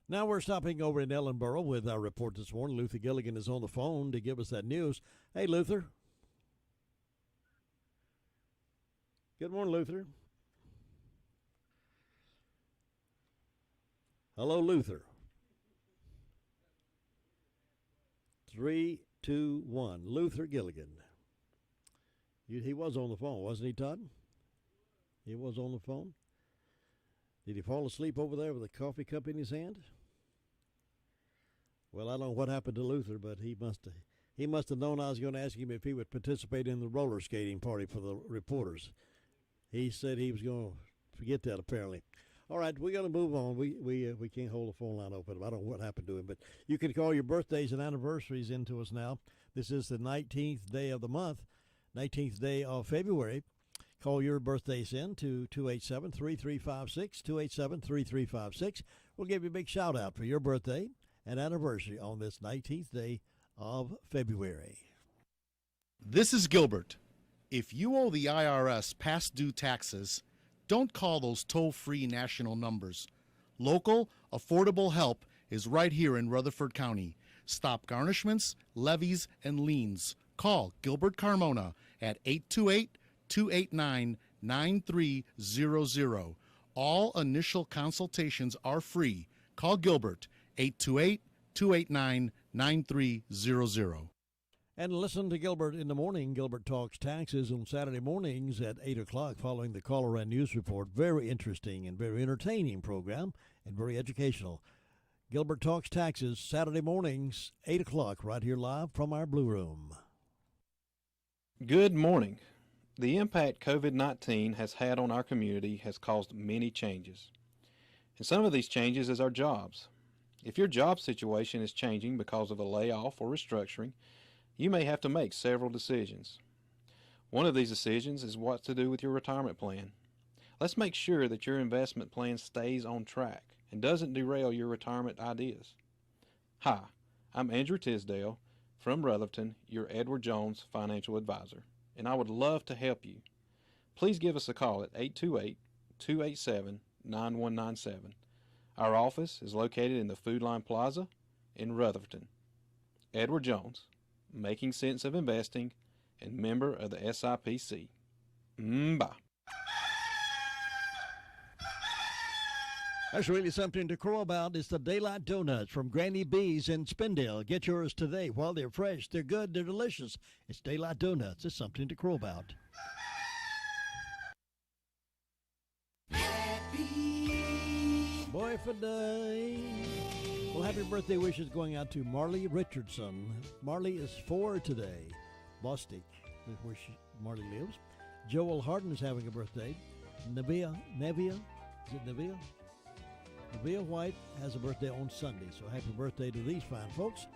Now we're stopping over in Ellenboro with our report this morning. Luther Gilligan is on the phone to give us that news. Hey, Luther. Good morning, Luther. Hello, Luther. 3, 2, 1. Luther Gilligan. He was on the phone, wasn't he, Todd? He was on the phone. Did he fall asleep over there with a coffee cup in his hand? Well, I don't know what happened to Luther, but he must have known I was going to ask him if he would participate in the roller skating party for the reporters. He said he was going to forget that, apparently. All right, we're going to move on. We can't hold the phone line open. I don't know what happened to him, but you can call your birthdays and anniversaries into us now. This is the 19th day of the month, 19th day of February. Call your birthdays in to 287-3356, 287-3356. We'll give you a big shout-out for your birthday and anniversary on this 19th day of February. This is Gilbert. If you owe the IRS past due taxes, don't call those toll-free national numbers. Local, affordable help is right here in Rutherford County. Stop garnishments, levies, and liens. Call Gilbert Carmona at 828-289-9300. All initial consultations are free. Call Gilbert, 828-289-9300. And listen to Gilbert in the morning. Gilbert Talks Taxes on Saturday mornings at 8 o'clock following the Caller and News Report. Very interesting and very entertaining program and very educational. Gilbert Talks Taxes, Saturday mornings, 8 o'clock, right here live from our Blue Room. Good morning. The impact COVID-19 has had on our community has caused many changes. And some of these changes is our jobs. If your job situation is changing because of a layoff or restructuring, you may have to make several decisions. One of these decisions is what to do with your retirement plan. Let's make sure that your investment plan stays on track and doesn't derail your retirement ideas. Hi, I'm Andrew Tisdale from Rutherford, your Edward Jones financial advisor, and I would love to help you. Please give us a call at 828-287-9197. Our office is located in the Food Line Plaza in Rutherford. Edward Jones, making sense of investing, and member of the SIPC. Bye. That's really something to crow about. It's the Daylight Donuts from Granny B's in Spindale. Get yours today while they're fresh. They're good. They're delicious. It's Daylight Donuts. It's something to crow about. Happy Boyfriend Day. Well, happy birthday wishes going out to Marley Richardson. Marley is 4 today. Bostic, where Marley lives. Joel Harden is having a birthday. Nevia, is it Nevia? Nevia White has a birthday on Sunday, so happy birthday to these fine folks.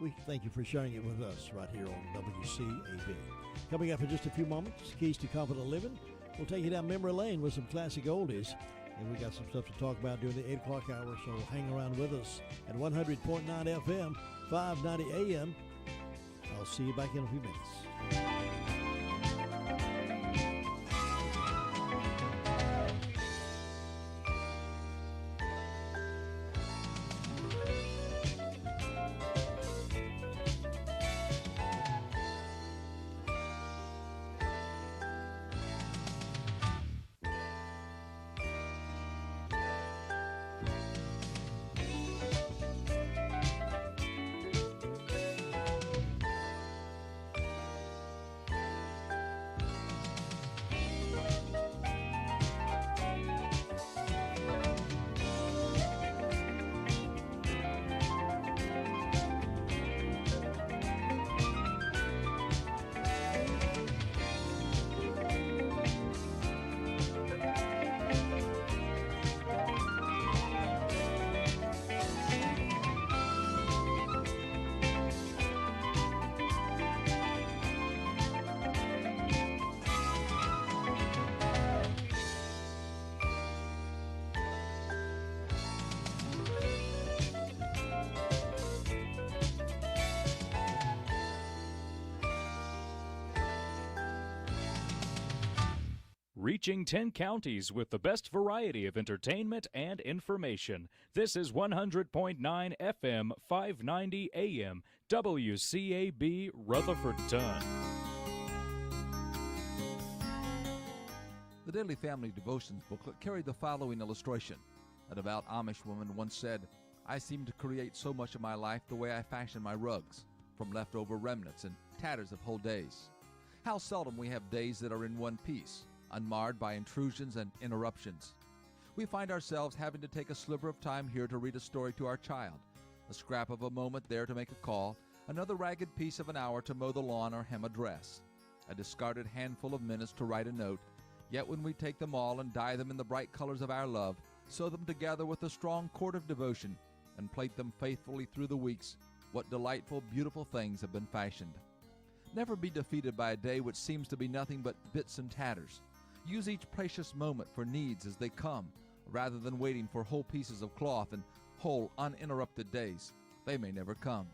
We thank you for sharing it with us right here on WCAB. Coming up in just a few moments, Keys to Confident Living. We'll take you down memory lane with some classic oldies. And we got some stuff to talk about during the 8 o'clock hour, so hang around with us at 100.9 FM, 590 AM. I'll see you back in a few minutes. Reaching 10 counties with the best variety of entertainment and information. This is 100.9 FM, 590 AM, WCAB Rutherfordton. The Daily Family Devotions booklet carried the following illustration. A devout Amish woman once said, "I seem to create so much of my life the way I fashion my rugs, from leftover remnants and tatters of whole days. How seldom we have days that are in one piece, unmarred by intrusions and interruptions. We find ourselves having to take a sliver of time here to read a story to our child, a scrap of a moment there to make a call, another ragged piece of an hour to mow the lawn or hem a dress, a discarded handful of minutes to write a note, yet when we take them all and dye them in the bright colors of our love, sew them together with a strong cord of devotion, and plait them faithfully through the weeks, what delightful, beautiful things have been fashioned. Never be defeated by a day which seems to be nothing but bits and tatters. Use each precious moment for needs as they come, rather than waiting for whole pieces of cloth and whole uninterrupted days. They may never come.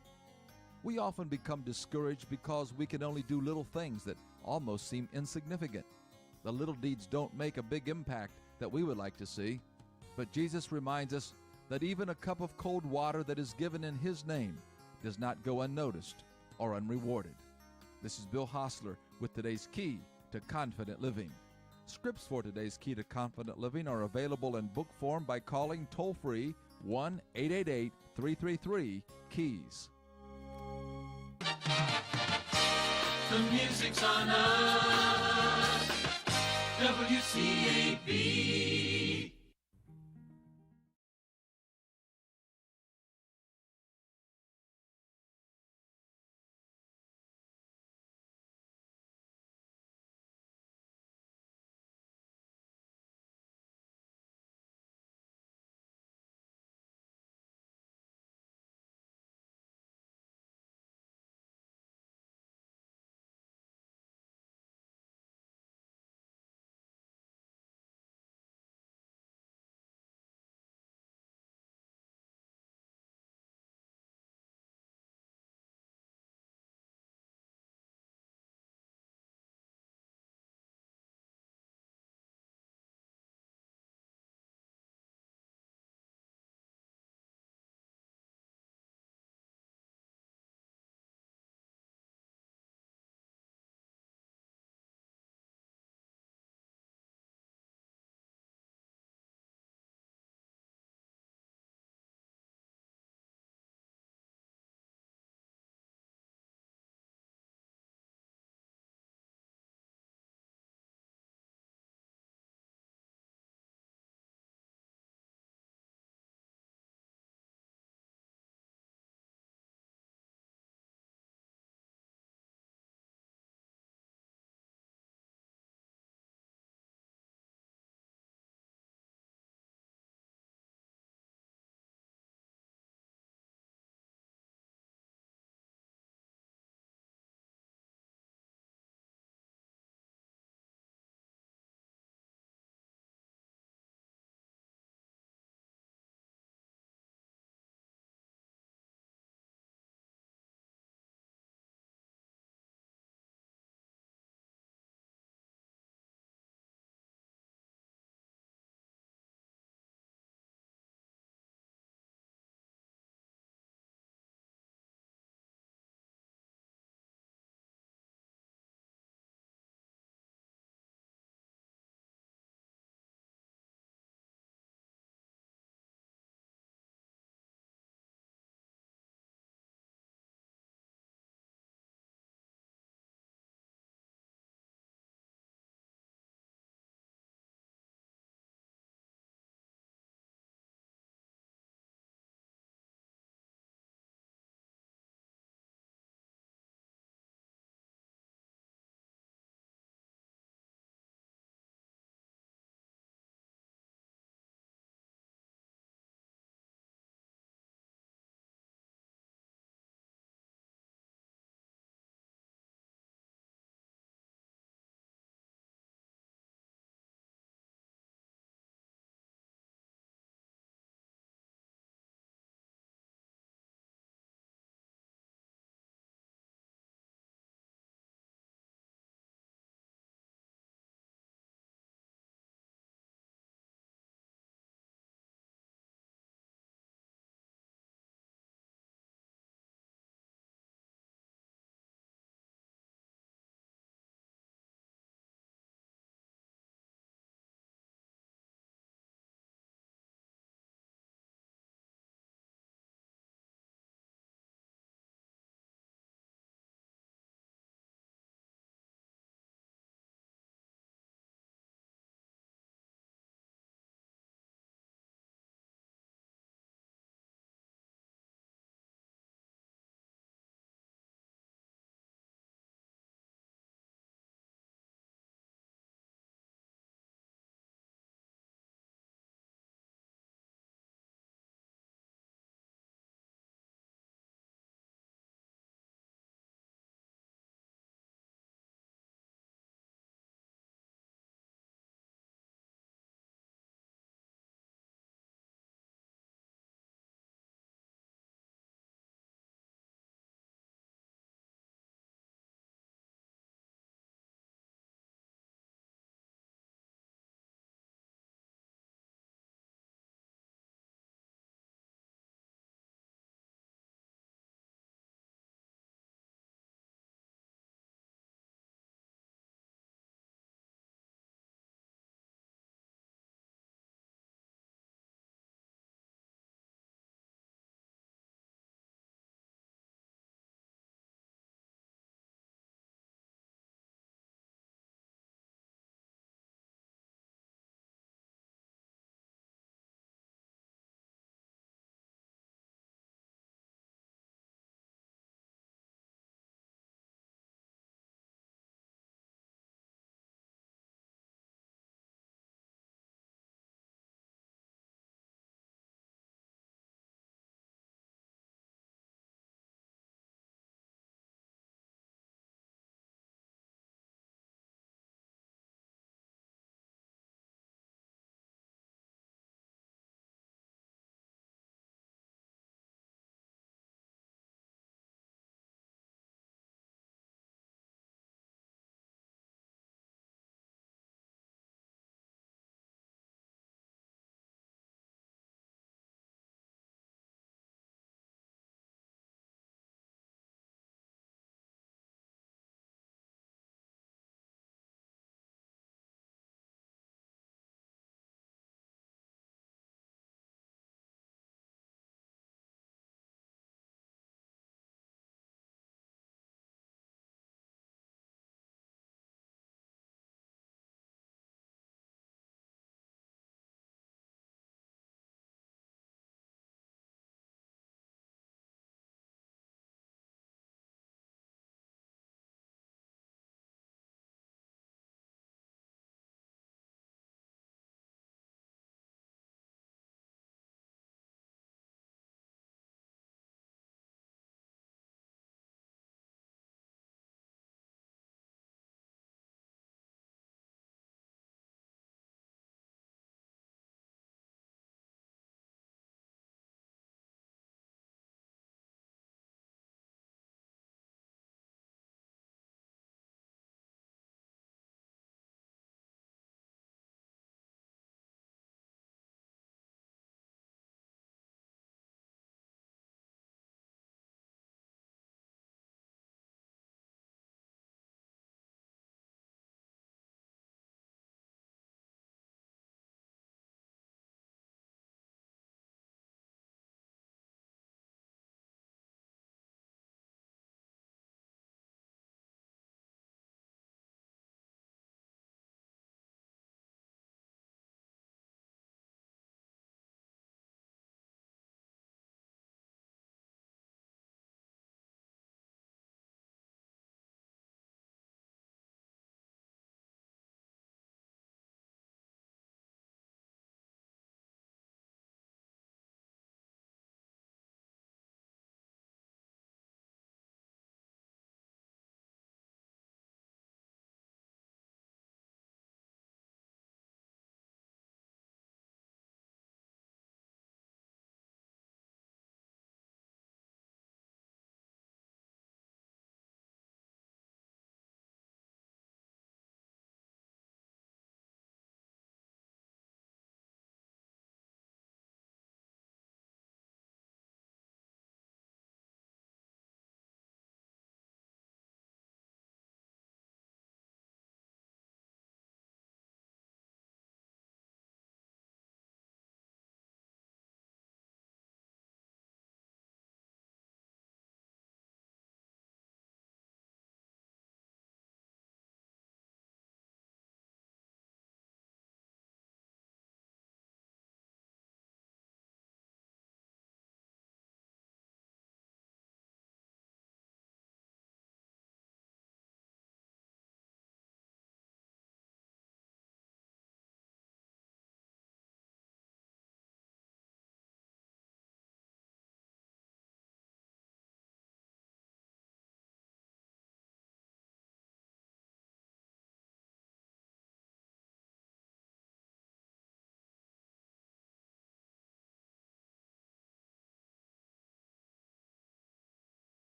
We often become discouraged because we can only do little things that almost seem insignificant. The little deeds don't make a big impact that we would like to see, but Jesus reminds us that even a cup of cold water that is given in His name does not go unnoticed or unrewarded. This is Bill Hostler with today's Key to Confident Living. Scripts for today's Key to Confident Living are available in book form by calling toll-free 1-888-333-KEYS. The music's on us, WCAB.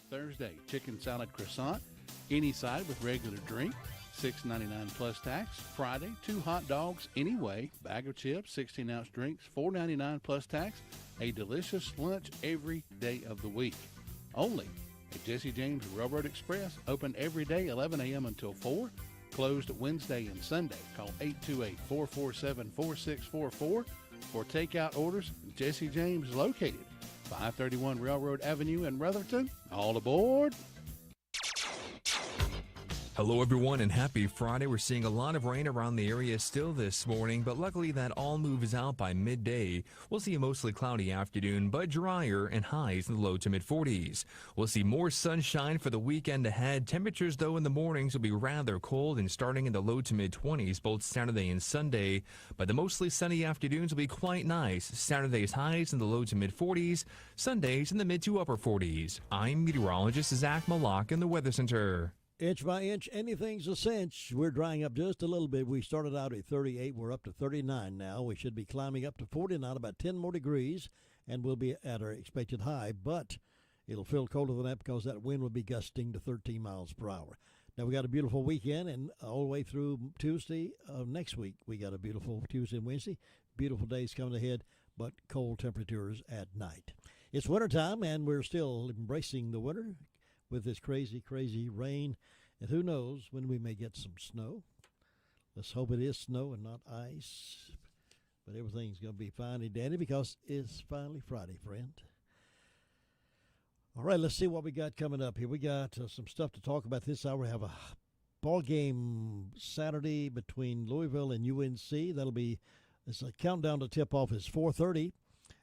Thursday, chicken salad croissant, any side with regular drink, $6.99 plus tax. Friday, 2 hot dogs any way, bag of chips, 16-ounce drinks, $4.99 plus tax. A delicious lunch every day of the week. Only at Jesse James Railroad Express, open every day 11 a.m. until 4, closed Wednesday and Sunday. Call 828-447-4644 for takeout orders. Jesse James is located 531 Railroad Avenue in Rutherford. All aboard. Hello, everyone, and happy Friday. We're seeing a lot of rain around the area still this morning, but luckily that all moves out by midday. We'll see a mostly cloudy afternoon, but drier and highs in the low to mid-40s. We'll see more sunshine for the weekend ahead. Temperatures, though, in the mornings will be rather cold and starting in the low to mid-20s both Saturday and Sunday. But the mostly sunny afternoons will be quite nice. Saturday's highs in the low to mid-40s, Sundays in the mid to upper 40s. I'm meteorologist Zach Malak in the Weather Center. Inch by inch, anything's a cinch. We're drying up just a little bit. We started out at 38. We're up to 39 now. We should be climbing up to 49, about 10 more degrees, and we'll be at our expected high. But it'll feel colder than that because that wind will be gusting to 13 miles per hour. Now, we got a beautiful weekend, and all the way through Tuesday of next week, we got a beautiful Tuesday and Wednesday. Beautiful days coming ahead, but cold temperatures at night. It's wintertime, and we're still embracing the winter with this crazy, crazy rain. And who knows when we may get some snow. Let's hope it is snow and not ice. But everything's going to be fine and dandy because it's finally Friday, friend. All right, let's see what we got coming up here. We got some stuff to talk about this hour. We have a ball game Saturday between Louisville and UNC. It's a countdown to tip-off is 4:30.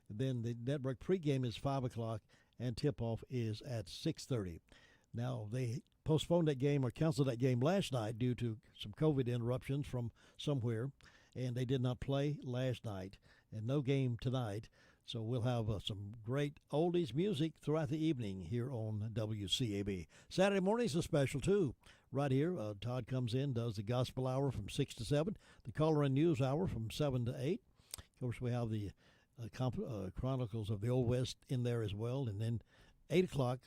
Then the network pregame is 5 o'clock. And tip-off is at 6:30. Now, they postponed that game or canceled that game last night due to some COVID interruptions from somewhere, and they did not play last night, and no game tonight. So we'll have some great oldies music throughout the evening here on WCAB. Saturday morning's a special, too. Right here, Todd comes in, does the gospel hour from 6 to 7, the caller and news hour from 7 to 8. Of course, we have the Chronicles of the Old West in there as well. And then 8 o'clock,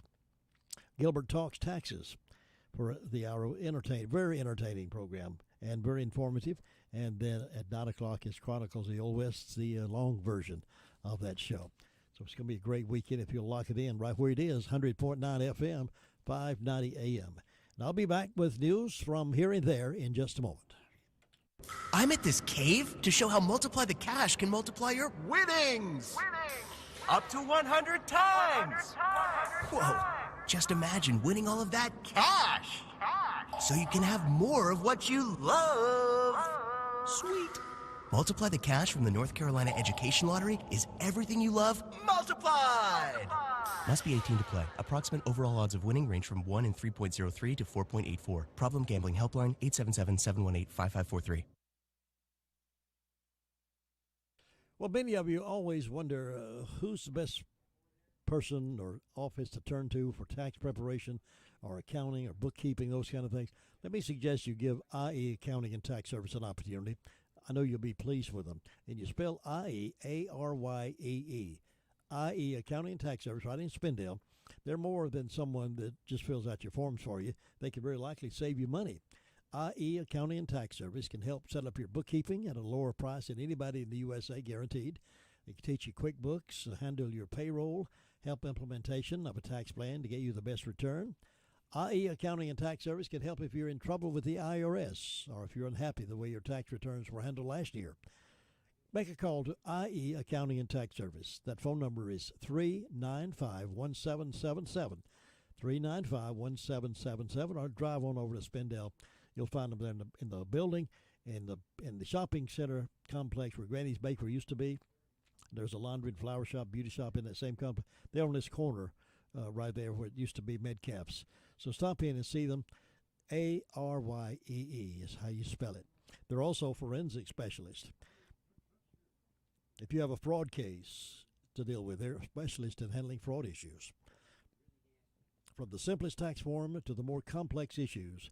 Gilbert Talks Taxes for the hour. Very entertaining program and very informative. And then at 9 o'clock is Chronicles of the Old West, the long version of that show. So it's going to be a great weekend if you'll lock it in right where it is, 100.9 FM, 590 AM. And I'll be back with news from here and there in just a moment. I'm at this cave to show how Multiply the Cash can multiply your winnings! Up to 100 times! Whoa, just imagine winning all of that cash! So you can have more of what you love! Sweet! Multiply the Cash from the North Carolina Education Lottery is everything you love multiplied! Must be 18 to play. Approximate overall odds of winning range from 1 in 3.03 to 4.84. Problem Gambling Helpline 877-718-5543. Well, many of you always wonder who's the best person or office to turn to for tax preparation or accounting or bookkeeping, those kind of things. Let me suggest you give IE Accounting and Tax Service an opportunity. I know you'll be pleased with them. And you spell IE, A-R-Y-E-E. IE Accounting and Tax Service right in Spindale. They're more than someone that just fills out your forms for you. They can very likely save you money. IE Accounting and Tax Service can help set up your bookkeeping at a lower price than anybody in the USA, guaranteed. They can teach you QuickBooks, handle your payroll, help implementation of a tax plan to get you the best return. IE Accounting and Tax Service can help if you're in trouble with the IRS or if you're unhappy the way your tax returns were handled last year. Make a call to IE Accounting and Tax Service. That phone number is 395-1777, 395-1777, or drive on over to Spindale. You'll find them there in the building, in the shopping center complex where Granny's Bakery used to be. There's a laundry and flower shop, beauty shop in that same complex. They're on this corner right there where it used to be Medcalf's. So stop in and see them. A-R-Y-E-E is how you spell it. They're also forensic specialists. If you have a fraud case to deal with, they're specialists in handling fraud issues. From the simplest tax form to the more complex issues,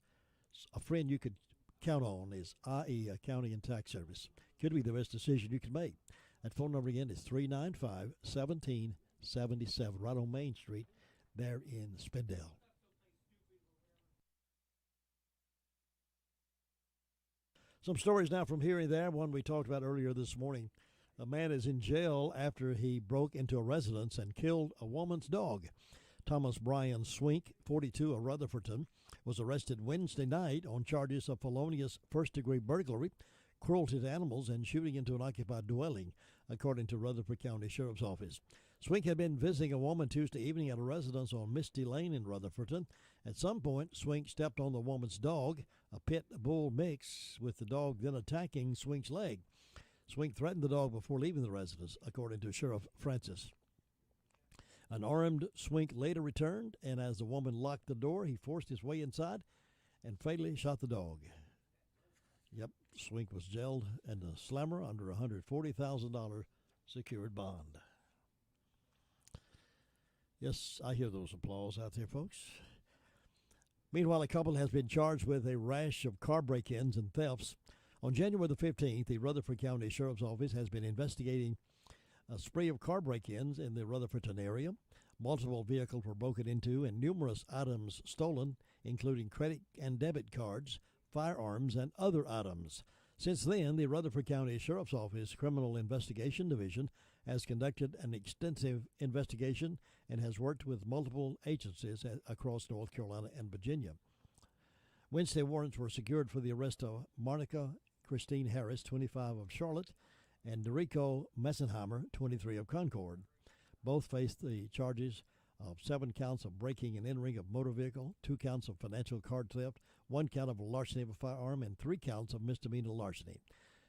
a friend you could count on is IE Accounting and Tax Service. Could be the best decision you can make. That phone number again is 395-1777, right on Main Street there in Spindale. Some stories now from here and there. One we talked about earlier this morning. A man is in jail after he broke into a residence and killed a woman's dog. Thomas Brian Swink, 42, of Rutherfordton, was arrested Wednesday night on charges of felonious first-degree burglary, cruelty to animals, and shooting into an occupied dwelling, according to Rutherford County Sheriff's Office. Swink had been visiting a woman Tuesday evening at a residence on Misty Lane in Rutherfordton. At some point, Swink stepped on the woman's dog, a pit bull mix, with the dog then attacking Swink's leg. Swink threatened the dog before leaving the residence, according to Sheriff Francis. An armed Swink later returned, and as the woman locked the door, he forced his way inside and fatally shot the dog. Yep, Swink was jailed and a slammer under a $140,000 secured bond. Yes, I hear those applause out there, folks. Meanwhile, a couple has been charged with a rash of car break-ins and thefts. On January the 15th, the Rutherford County Sheriff's Office has been investigating a spree of car break-ins in the Rutherfordton area. Multiple vehicles were broken into and numerous items stolen, including credit and debit cards, firearms, and other items. Since then, the Rutherford County Sheriff's Office Criminal Investigation Division has conducted an extensive investigation and has worked with multiple agencies across North Carolina and Virginia. Wednesday, warrants were secured for the arrest of Monica Christine Harris, 25, of Charlotte, and Derico Messenheimer, 23, of Concord. Both faced the charges of 7 counts of breaking and entering of motor vehicle, 2 counts of financial card theft, 1 count of larceny of a firearm, and 3 counts of misdemeanor larceny.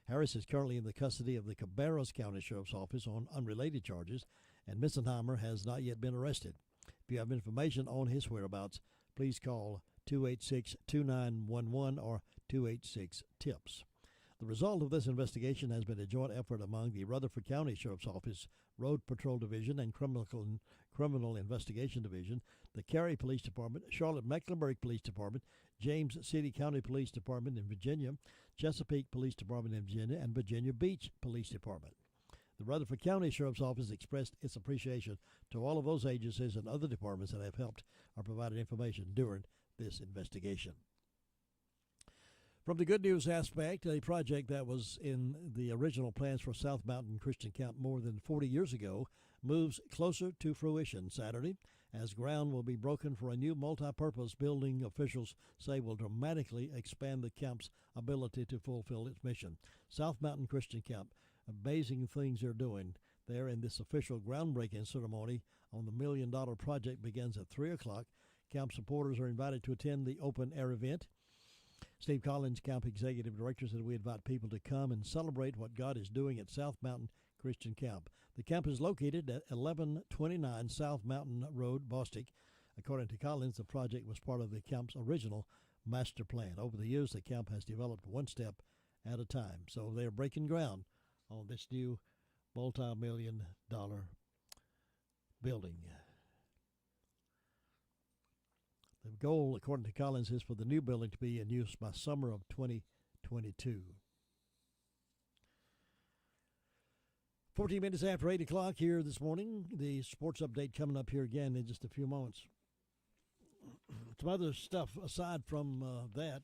Harris is currently in the custody of the Cabarrus County Sheriff's Office on unrelated charges, and Messenheimer has not yet been arrested. If you have information on his whereabouts, please call 286-2911 or 286-TIPS. The result of this investigation has been a joint effort among the Rutherford County Sheriff's Office Road Patrol Division and Criminal Investigation Division, the Cary Police Department, Charlotte-Mecklenburg Police Department, James City County Police Department in Virginia, Chesapeake Police Department in Virginia, and Virginia Beach Police Department. The Rutherford County Sheriff's Office expressed its appreciation to all of those agencies and other departments that have helped or provided information during this investigation. From the good news aspect, a project that was in the original plans for South Mountain Christian Camp more than 40 years ago moves closer to fruition Saturday, as ground will be broken for a new multi-purpose building officials say will dramatically expand the camp's ability to fulfill its mission. South Mountain Christian Camp, amazing things they're doing there, in this official groundbreaking ceremony on the $1 million project begins at 3 o'clock. Camp supporters are invited to attend the open-air event. Steve Collins, Camp Executive Director, said we invite people to come and celebrate what God is doing at South Mountain Christian Camp. The camp is located at 1129 South Mountain Road, Bostic. According to Collins, the project was part of the camp's original master plan. Over the years, the camp has developed one step at a time. So they're breaking ground on this new multi-million-dollar building. The goal, according to Collins, is for the new building to be in use by summer of 2022. 14 minutes after 8 o'clock here this morning. The sports update coming up here again in just a few moments. Some other stuff aside from that.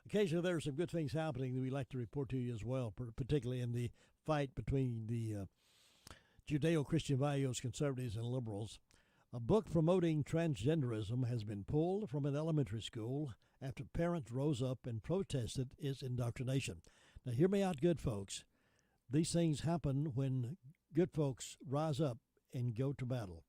Occasionally there are some good things happening that we like to report to you as well, particularly in the fight between the Judeo-Christian values, conservatives, and liberals. A book promoting transgenderism has been pulled from an elementary school after parents rose up and protested its indoctrination. Now, hear me out, good folks. These things happen when good folks rise up and go to battle,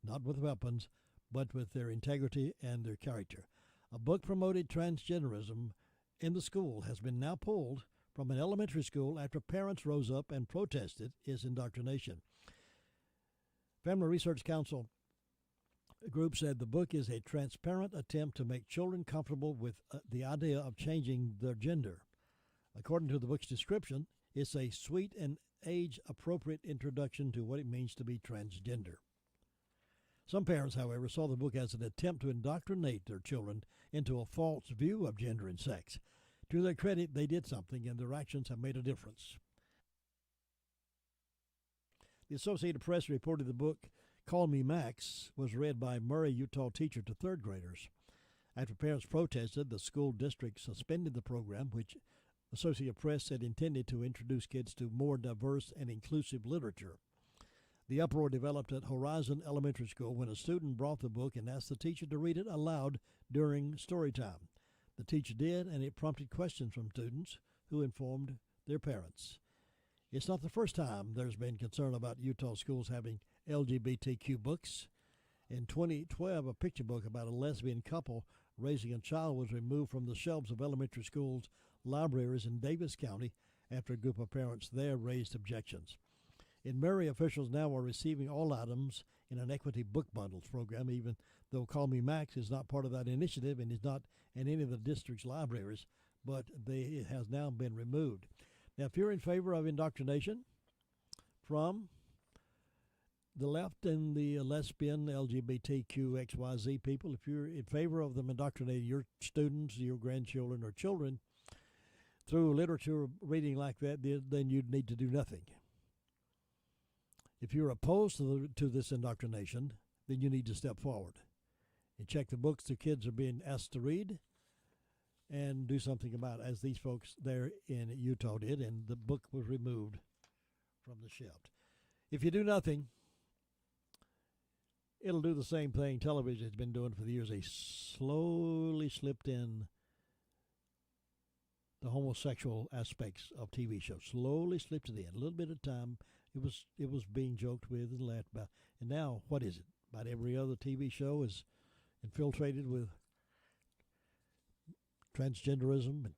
not with weapons, but with their integrity and their character. A book promoting transgenderism in the school has been now pulled from an elementary school after parents rose up and protested its indoctrination. Family Research Council group said the book is a transparent attempt to make children comfortable with the idea of changing their gender. According to the book's description, it's a sweet and age-appropriate introduction to what it means to be transgender. Some parents, however, saw the book as an attempt to indoctrinate their children into a false view of gender and sex. To their credit, they did something, and their actions have made a difference. The Associated Press reported the book Call Me Max was read by a Murray, Utah teacher to third graders. After parents protested, the school district suspended the program, which Associated Press said intended to introduce kids to more diverse and inclusive literature. The uproar developed at Horizon Elementary School when a student brought the book and asked the teacher to read it aloud during story time. The teacher did, and it prompted questions from students who informed their parents. It's not the first time there's been concern about Utah schools having LGBTQ books. In 2012, a picture book about a lesbian couple raising a child was removed from the shelves of elementary schools' libraries in Davis County after a group of parents there raised objections. In Murray, officials now are receiving all items in an equity book bundles program, even though Call Me Max is not part of that initiative and is not in any of the district's libraries, but it has now been removed. Now, if you're in favor of indoctrination from the left and the lesbian, LGBTQ, XYZ people, if you're in favor of them indoctrinating your students, your grandchildren, or children through literature reading like that, then you'd need to do nothing. If you're opposed to this indoctrination, then you need to step forward and check the books the kids are being asked to read and do something about it, as these folks there in Utah did, and the book was removed from the shelf. If you do nothing, it'll do the same thing television has been doing for the years. They slowly slipped in the homosexual aspects of TV shows. Slowly slipped it in. A little bit of time, it was being joked with and laughed about. And now, what is it? About every other TV show is infiltrated with transgenderism and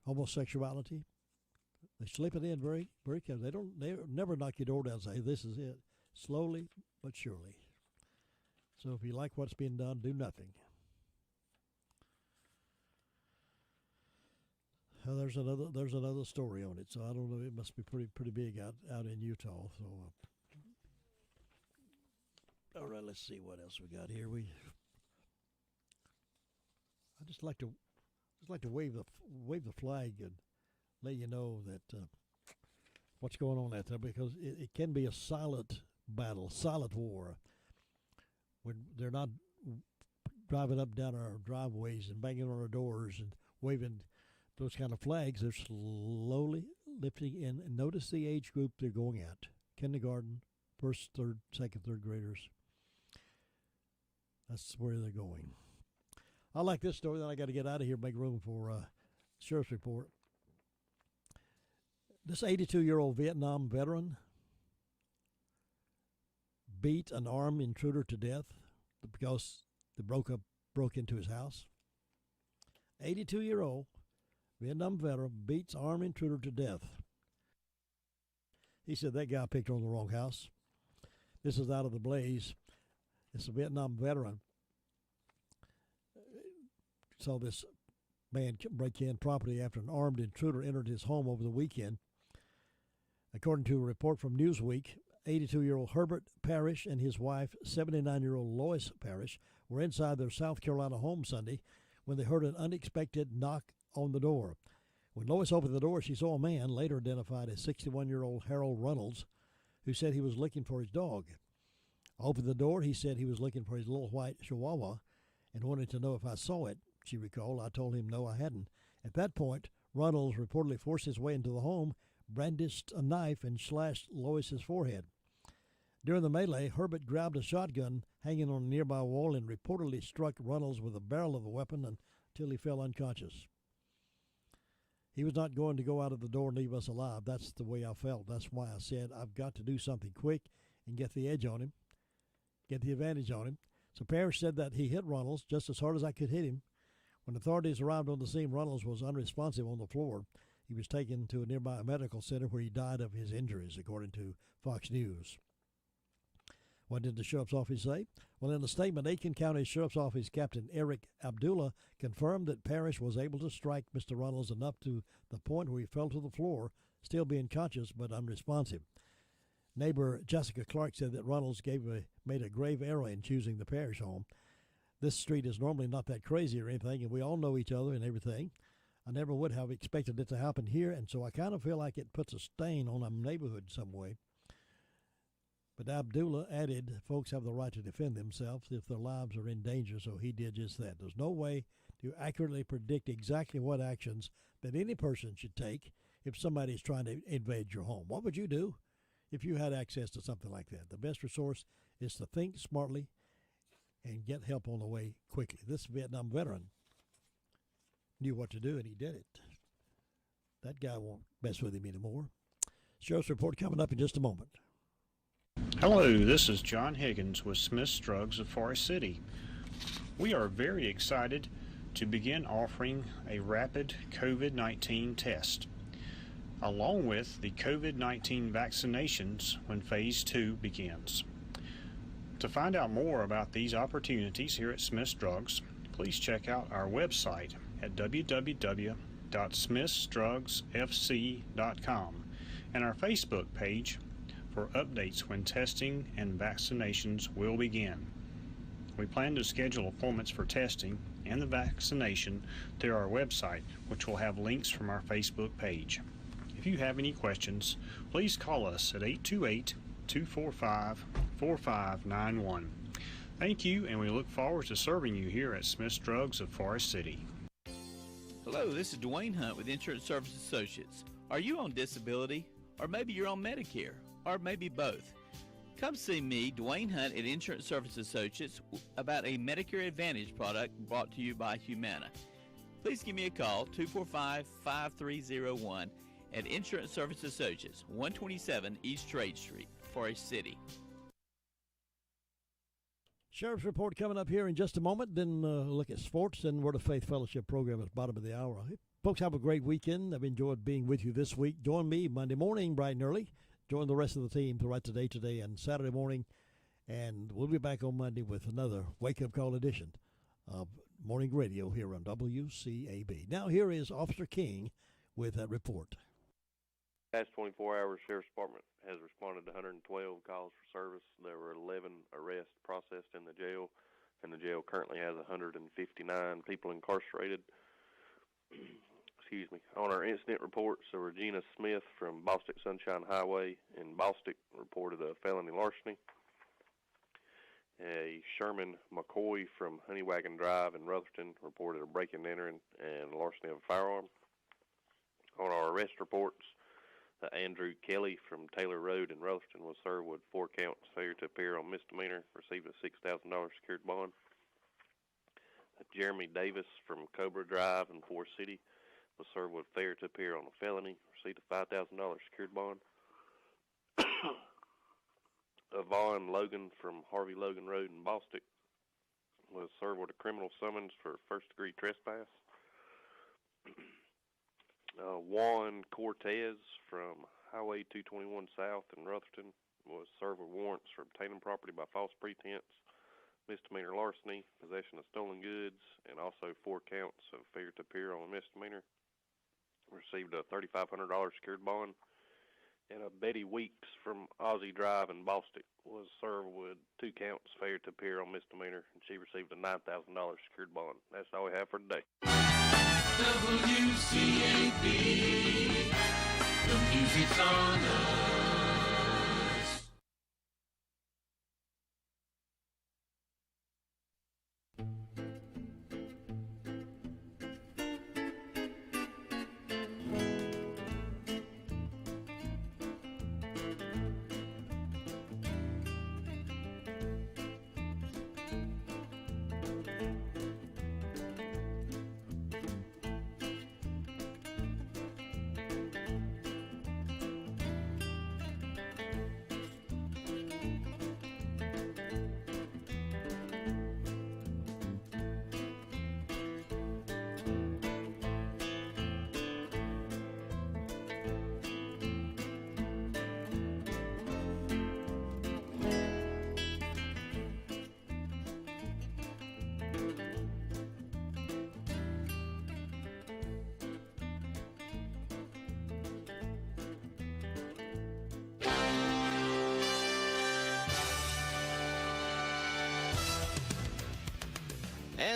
homosexuality. They slip it in very, very carefully. They never knock your door down and say, this is it. Slowly but surely. So if you like what's being done, do nothing. There's another story on it, so I don't know. It must be pretty big out in Utah. So, all right, let's see what else we got here. I just like to wave the flag and let you know that what's going on out there, because it can be a silent battle, silent war. When they're not driving up down our driveways and banging on our doors and waving those kind of flags, they're slowly lifting in. And notice the age group they're going at: kindergarten, first, third, second, third graders. That's where they're going. I like this story. Then I got to get out of here, make room for sheriff's report. This 82-year-old Vietnam veteran beat an armed intruder to death because they broke into his house. 82-year-old Vietnam veteran beats armed intruder to death. He said that guy picked on the wrong house. This is out of the Blaze. It's a Vietnam veteran. Saw this man break in property after an armed intruder entered his home over the weekend. According to a report from Newsweek, 82-year-old Herbert Parrish and his wife, 79-year-old Lois Parrish, were inside their South Carolina home Sunday when they heard an unexpected knock on the door. When Lois opened the door, she saw a man, later identified as 61-year-old Harold Runnels, who said he was looking for his dog. I opened the door. He said he was looking for his little white Chihuahua and wanted to know if I saw it. She recalled. I told him no, I hadn't. At that point, Runnels reportedly forced his way into the home, brandished a knife, and slashed Lois's forehead. During the melee, Herbert grabbed a shotgun hanging on a nearby wall and reportedly struck Runnels with the barrel of the weapon until he fell unconscious. He was not going to go out of the door and leave us alive. That's the way I felt. That's why I said I've got to do something quick and get the edge on him, get the advantage on him. So Parrish said that he hit Runnels just as hard as I could hit him. When authorities arrived on the scene, Runnels was unresponsive on the floor. He was taken to a nearby medical center where he died of his injuries, according to Fox News. What did the sheriff's office say? Well, in a statement, Aiken County Sheriff's Office Captain Eric Abdullah confirmed that Parrish was able to strike Mr. Runnels enough to the point where he fell to the floor, still being conscious but unresponsive. Neighbor Jessica Clark said that Runnels made a grave error in choosing the Parrish home. This street is normally not that crazy or anything, and we all know each other and everything. I never would have expected it to happen here, and so I kind of feel like it puts a stain on our neighborhood some way. But Abdullah added folks have the right to defend themselves if their lives are in danger, so he did just that. There's no way to accurately predict exactly what actions that any person should take if somebody's trying to invade your home. What would you do if you had access to something like that? The best resource is to think smartly and get help on the way quickly. This Vietnam veteran knew what to do, and he did it. That guy won't mess with him anymore. Sheriff's Report coming up in just a moment. Hello, this is John Higgins with Smith's Drugs of Forest City. We are very excited to begin offering a rapid COVID-19 test, along with the COVID-19 vaccinations when Phase 2 begins. To find out more about these opportunities here at Smith's Drugs, please check out our website at www.smithsdrugsfc.com and our Facebook page for updates when testing and vaccinations will begin. We plan to schedule appointments for testing and the vaccination through our website, which will have links from our Facebook page. If you have any questions, please call us at 828-245-4591. Thank you, and we look forward to serving you here at Smith's Drugs of Forest City. Hello, this is Dwayne Hunt with Insurance Service Associates. Are you on disability? Or maybe you're on Medicare? Or maybe both? Come see me, Dwayne Hunt at Insurance Service Associates, about a Medicare Advantage product brought to you by Humana. Please give me a call, 245-5301 at Insurance Service Associates, 127 East Trade Street, Forest City. Sheriff's Report coming up here in just a moment. Then look at sports and Word of Faith Fellowship program at the bottom of the hour. Folks, have a great weekend. I've enjoyed being with you this week. Join me Monday morning, bright and early. Join the rest of the team throughout today, and Saturday morning. And we'll be back on Monday with another wake-up call edition of Morning Radio here on WCAB. Now here is Officer King with that report. Past 24 hours, Sheriff's Department has responded to 112 calls for service. There were 11 arrests processed in the jail, and the jail currently has 159 people incarcerated. Excuse me. On our incident reports, Regina Smith from Bostic Sunshine Highway in Bostic reported a felony larceny. A Sherman McCoy from Honeywagon Drive in Rutherford reported a break and entering and larceny of a firearm. On our arrest reports, Andrew Kelly from Taylor Road in Rutherford was served with 4 counts failure to appear on misdemeanor, received a $6,000 secured bond. Jeremy Davis from Cobra Drive in Forest City was served with failure to appear on a felony, received a $5,000 secured bond. Vaughn Logan from Harvey Logan Road in Bostic was served with a criminal summons for first-degree trespass. Juan Cortez from Highway 221 South in Rutherford was served with warrants for obtaining property by false pretense, misdemeanor larceny, possession of stolen goods, and also 4 counts of failure to appear on a misdemeanor. Received a $3,500 secured bond. And Betty Weeks from Aussie Drive in Bostic was served with 2 counts failure to appear on misdemeanor, and she received a $9,000 secured bond. That's all we have for today. WCAB, the music's on us.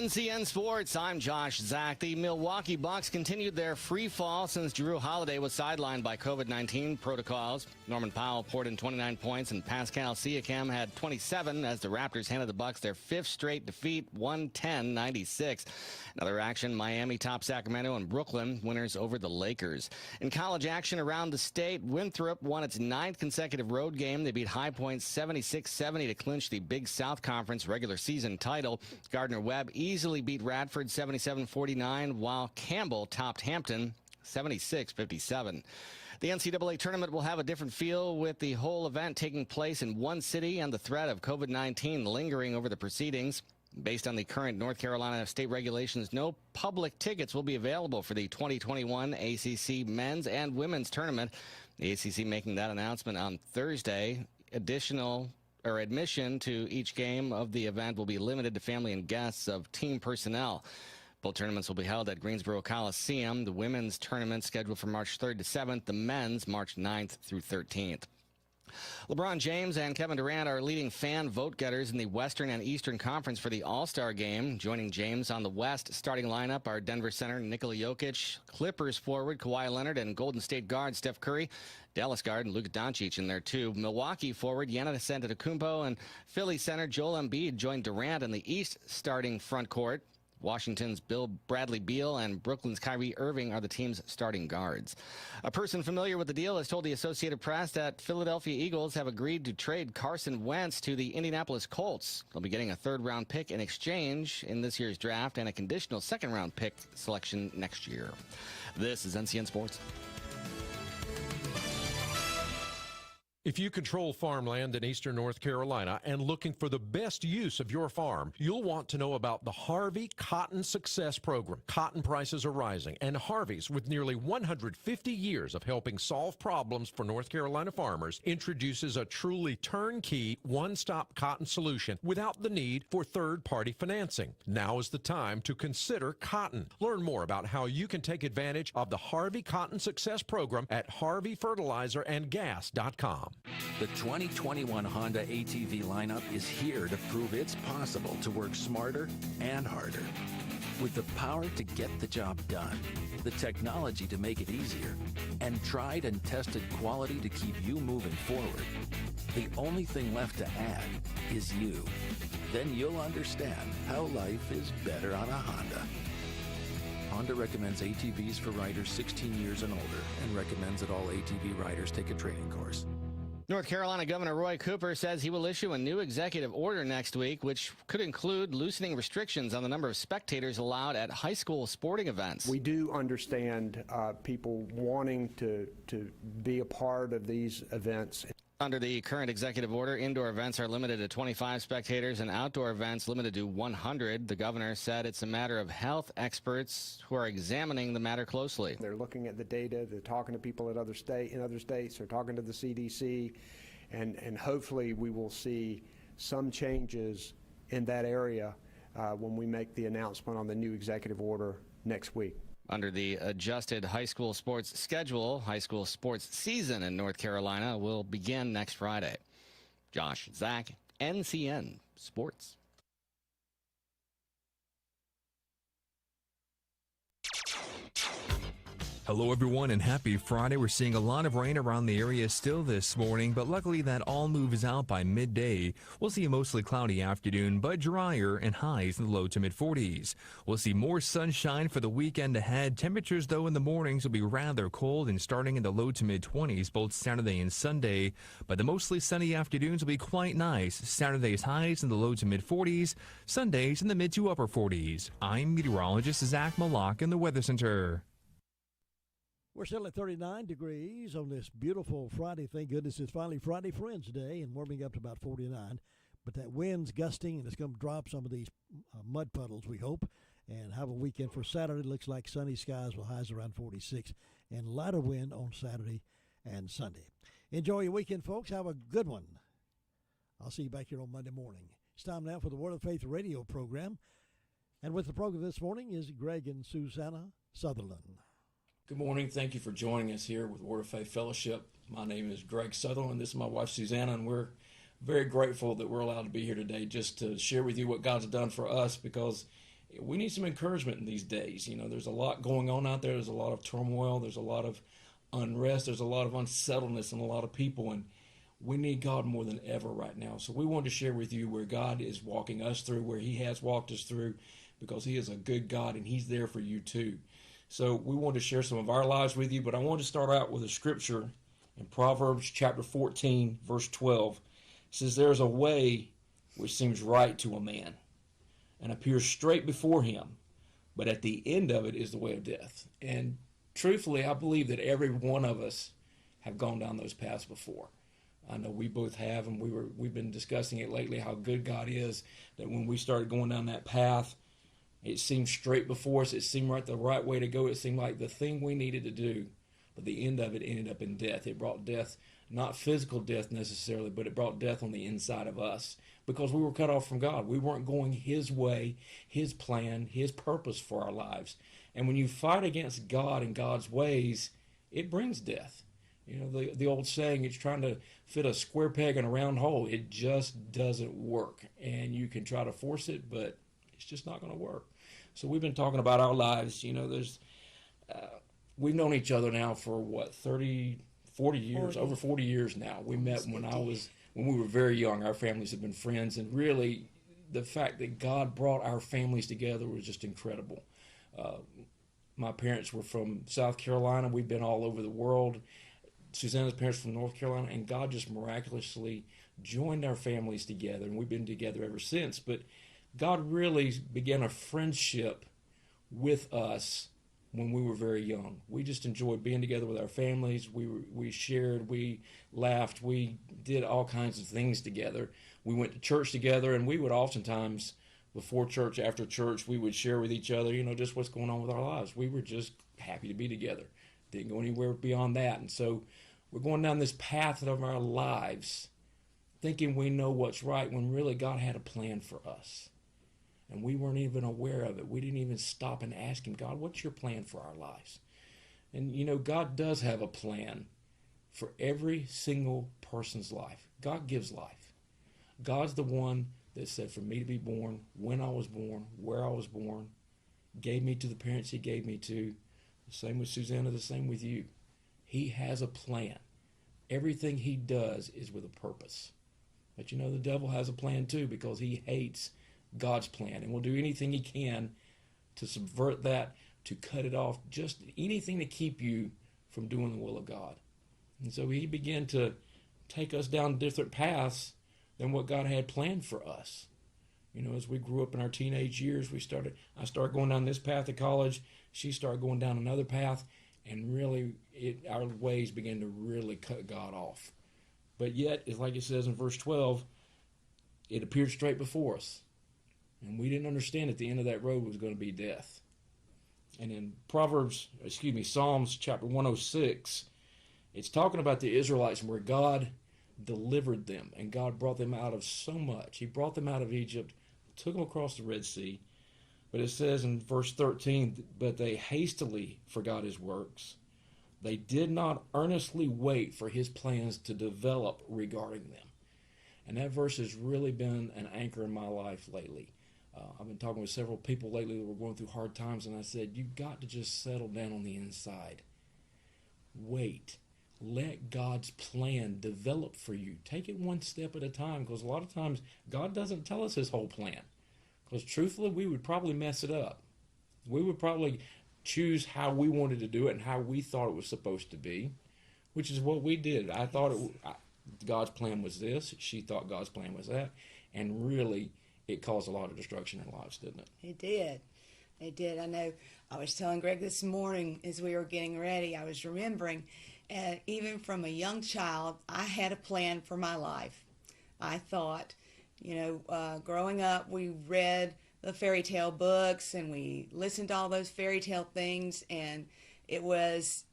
NCN Sports, I'm Josh Zach. The Milwaukee Bucks continued their free fall since Jrue Holiday was sidelined by COVID-19 protocols. Norman Powell poured in 29 points and Pascal Siakam had 27 as the Raptors handed the Bucks their fifth straight defeat, 110-96. Another action, Miami topped Sacramento and Brooklyn, winners over the Lakers. In college action around the state, Winthrop won its ninth consecutive road game. They beat High Point 76-70 to clinch the Big South Conference regular season title. Gardner-Webb easily beat Radford 77-49, while Campbell topped Hampton 76-57. The NCAA tournament will have a different feel with the whole event taking place in one city and the threat of COVID-19 lingering over the proceedings. Based on the current North Carolina state regulations, no public tickets will be available for the 2021 ACC men's and women's tournament. The ACC making that announcement on Thursday. Admission to each game of the event will be limited to family and guests of team personnel. Both tournaments will be held at Greensboro Coliseum. The women's tournament scheduled for March 3rd to 7th. The men's March 9th through 13th. LeBron James and Kevin Durant are leading fan vote getters in the Western and Eastern Conference for the All-Star Game. Joining James on the West starting lineup are Denver center Nikola Jokic, Clippers forward Kawhi Leonard, and Golden State guard Steph Curry. Dallas guard and Luka Doncic in there too. Milwaukee forward Giannis Antetokounmpo and Philly center Joel Embiid joined Durant in the East starting front court. Washington's Bradley Beal and Brooklyn's Kyrie Irving are the team's starting guards. A person familiar with the deal has told the Associated Press that Philadelphia Eagles have agreed to trade Carson Wentz to the Indianapolis Colts. They'll be getting a third-round pick in exchange in this year's draft and a conditional second-round pick selection next year. This is NCN Sports. If you control farmland in eastern North Carolina and looking for the best use of your farm, you'll want to know about the Harvey Cotton Success Program. Cotton prices are rising, and Harvey's, with nearly 150 years of helping solve problems for North Carolina farmers, introduces a truly turnkey, one-stop cotton solution without the need for third-party financing. Now is the time to consider cotton. Learn more about how you can take advantage of the Harvey Cotton Success Program at harveyfertilizerandgas.com. The 2021 Honda ATV lineup is here to prove it's possible to work smarter and harder. With the power to get the job done, the technology to make it easier, and tried and tested quality to keep you moving forward, the only thing left to add is you. Then you'll understand how life is better on a Honda. Honda recommends ATVs for riders 16 years and older and recommends that all ATV riders take a training course. North Carolina Governor Roy Cooper says he will issue a new executive order next week, which could include loosening restrictions on the number of spectators allowed at high school sporting events. We do understand people wanting to be a part of these events. Under the current executive order, indoor events are limited to 25 spectators and outdoor events limited to 100. The governor said it's a matter of health experts who are examining the matter closely. They're looking at the data, they're talking to people in other states, they're talking to the CDC, and hopefully we will see some changes in that area when we make the announcement on the new executive order next week. Under the adjusted high school sports schedule, high school sports season in North Carolina will begin next Friday. Josh Zach, NCN Sports. Hello everyone and happy Friday. We're seeing a lot of rain around the area still this morning, but luckily that all moves out by midday. We'll see a mostly cloudy afternoon, but drier and highs in the low to mid 40s. We'll see more sunshine for the weekend ahead. Temperatures though in the mornings will be rather cold and starting in the low to mid 20s both Saturday and Sunday, but the mostly sunny afternoons will be quite nice. Saturday's highs in the low to mid 40s, Sundays in the mid to upper 40s. I'm meteorologist Zach Malak in the Weather Center. We're still at 39 degrees on this beautiful Friday. Thank goodness it's finally Friday Friends Day and warming up to about 49. But that wind's gusting, and it's going to drop some of these mud puddles, we hope. And have a weekend for Saturday. Looks like sunny skies with highs around 46 and lighter wind on Saturday and Sunday. Enjoy your weekend, folks. Have a good one. I'll see you back here on Monday morning. It's time now for the Word of Faith radio program. And with the program this morning is Greg and Susanna Sutherland. Good morning. Thank you for joining us here with Word of Faith Fellowship. My name is Greg Sutherland. This is my wife, Susanna, and we're very grateful that we're allowed to be here today just to share with you what God's done for us, because we need some encouragement in these days. You know, there's a lot going on out there. There's a lot of turmoil. There's a lot of unrest. There's a lot of unsettledness in a lot of people, and we need God more than ever right now. So we wanted to share with you where God is walking us through, where he has walked us through, because he is a good God and he's there for you too. So we want to share some of our lives with you, but I want to start out with a scripture in Proverbs chapter 14, verse 12. It says, "There's a way which seems right to a man and appears straight before him, but at the end of it is the way of death." And truthfully, I believe that every one of us have gone down those paths before. I know we both have, and we've been discussing it lately, how good God is, that when we started going down that path, it seemed straight before us. It seemed the right way to go. It seemed like the thing we needed to do. But the end of it ended up in death. It brought death, not physical death necessarily, but it brought death on the inside of us because we were cut off from God. We weren't going his way, his plan, his purpose for our lives. And when you fight against God and God's ways, it brings death. You know, the old saying, it's trying to fit a square peg in a round hole. It just doesn't work. And you can try to force it, but it's just not going to work. So we've been talking about our lives. You know, we've known each other now for what, 40 years, over 40 years now. We met when we were very young. Our families have been friends, and really the fact that God brought our families together was just incredible. My parents were from South Carolina. We've been all over the world. Susanna's parents from North Carolina, and God just miraculously joined our families together, and we've been together ever since. But God really began a friendship with us when we were very young. We just enjoyed being together with our families. We shared, we laughed, we did all kinds of things together. We went to church together, and we would oftentimes, before church, after church, we would share with each other, you know, just what's going on with our lives. We were just happy to be together. Didn't go anywhere beyond that. And so we're going down this path of our lives thinking we know what's right when really God had a plan for us. And we weren't even aware of it. We didn't even stop and ask him, God, what's your plan for our lives? And, you know, God does have a plan for every single person's life. God gives life. God's the one that said for me to be born, when I was born, where I was born, gave me to the parents he gave me to. The same with Susanna, the same with you. He has a plan. Everything he does is with a purpose. But you know, the devil has a plan too, because he hates God's plan and will do anything he can to subvert that, to cut it off, just anything to keep you from doing the will of God. And so he began to take us down different paths than what God had planned for us. You know, as we grew up in our teenage years, I started going down this path of college. She started going down another path, and really our ways began to really cut God off. But yet, it's like it says in verse 12, it appeared straight before us. And we didn't understand at the end of that road was going to be death. And in Psalms chapter 106, it's talking about the Israelites and where God delivered them, and God brought them out of so much. He brought them out of Egypt, took them across the Red Sea. But it says in verse 13, but they hastily forgot his works. They did not earnestly wait for his plans to develop regarding them. And that verse has really been an anchor in my life lately. I've been talking with several people lately that were going through hard times, and I said, you've got to just settle down on the inside. Wait. Let God's plan develop for you. Take it one step at a time, because a lot of times God doesn't tell us his whole plan. Because truthfully, we would probably mess it up. We would probably choose how we wanted to do it and how we thought it was supposed to be, which is what we did. I thought God's plan was this. She thought God's plan was that. And really, it caused a lot of destruction in lives, didn't it? It did. It did. I know I was telling Greg this morning as we were getting ready, I was remembering, even from a young child, I had a plan for my life. I thought, growing up, we read the fairy tale books and we listened to all those fairy tale things, and it was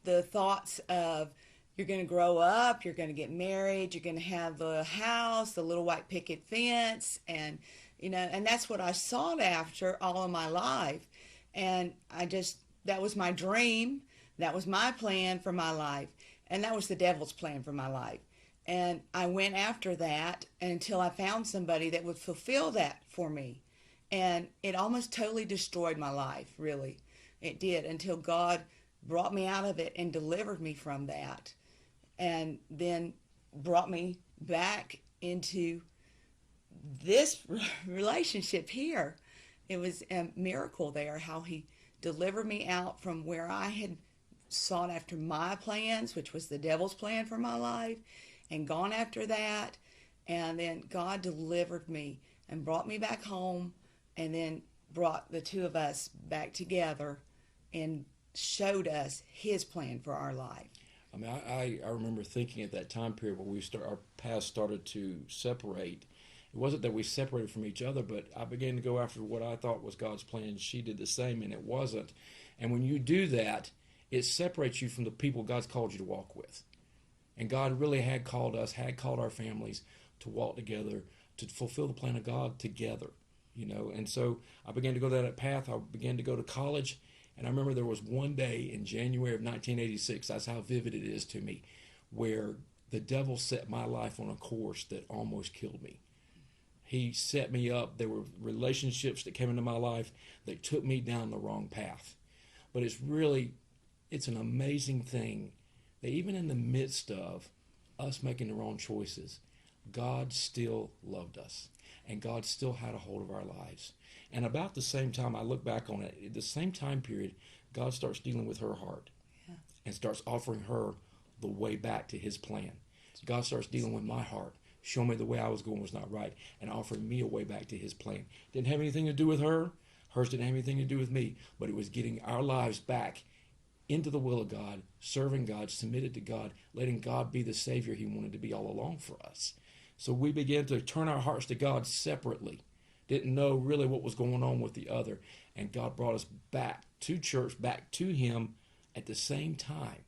the thoughts of you're going to grow up, you're going to get married, you're going to have the house, the little white picket fence, and that's what I sought after all of my life. And that was my dream. That was my plan for my life. And that was the devil's plan for my life. And I went after that until I found somebody that would fulfill that for me. And it almost totally destroyed my life, really. It did, until God brought me out of it and delivered me from that. And then brought me back into this relationship here. It was a miracle there, how he delivered me out from where I had sought after my plans, which was the devil's plan for my life, and gone after that. And then God delivered me and brought me back home, and then brought the two of us back together and showed us his plan for our life. I mean, I remember thinking at that time period when our paths started to separate. It wasn't that we separated from each other, but I began to go after what I thought was God's plan, and she did the same, and it wasn't. And when you do that, it separates you from the people God's called you to walk with. And God really had called us, had called our families to walk together, to fulfill the plan of God together, you know. And so I began to go down that path. I began to go to college. And I remember there was one day in January of 1986, that's how vivid it is to me, where the devil set my life on a course that almost killed me. He set me up. There were relationships that came into my life that took me down the wrong path. But it's an amazing thing that even in the midst of us making the wrong choices, God still loved us, and God still had a hold of our lives. And about the same time, I look back on it, at the same time period, God starts dealing with her heart and starts offering her the way back to his plan. God starts dealing with my heart, showing me the way I was going was not right, and offering me a way back to his plan. Didn't have anything to do with her. Hers didn't have anything to do with me, but it was getting our lives back into the will of God, serving God, submitted to God, letting God be the Savior he wanted to be all along for us. So we began to turn our hearts to God separately. Didn't know really what was going on with the other. And God brought us back to church, back to him at the same time.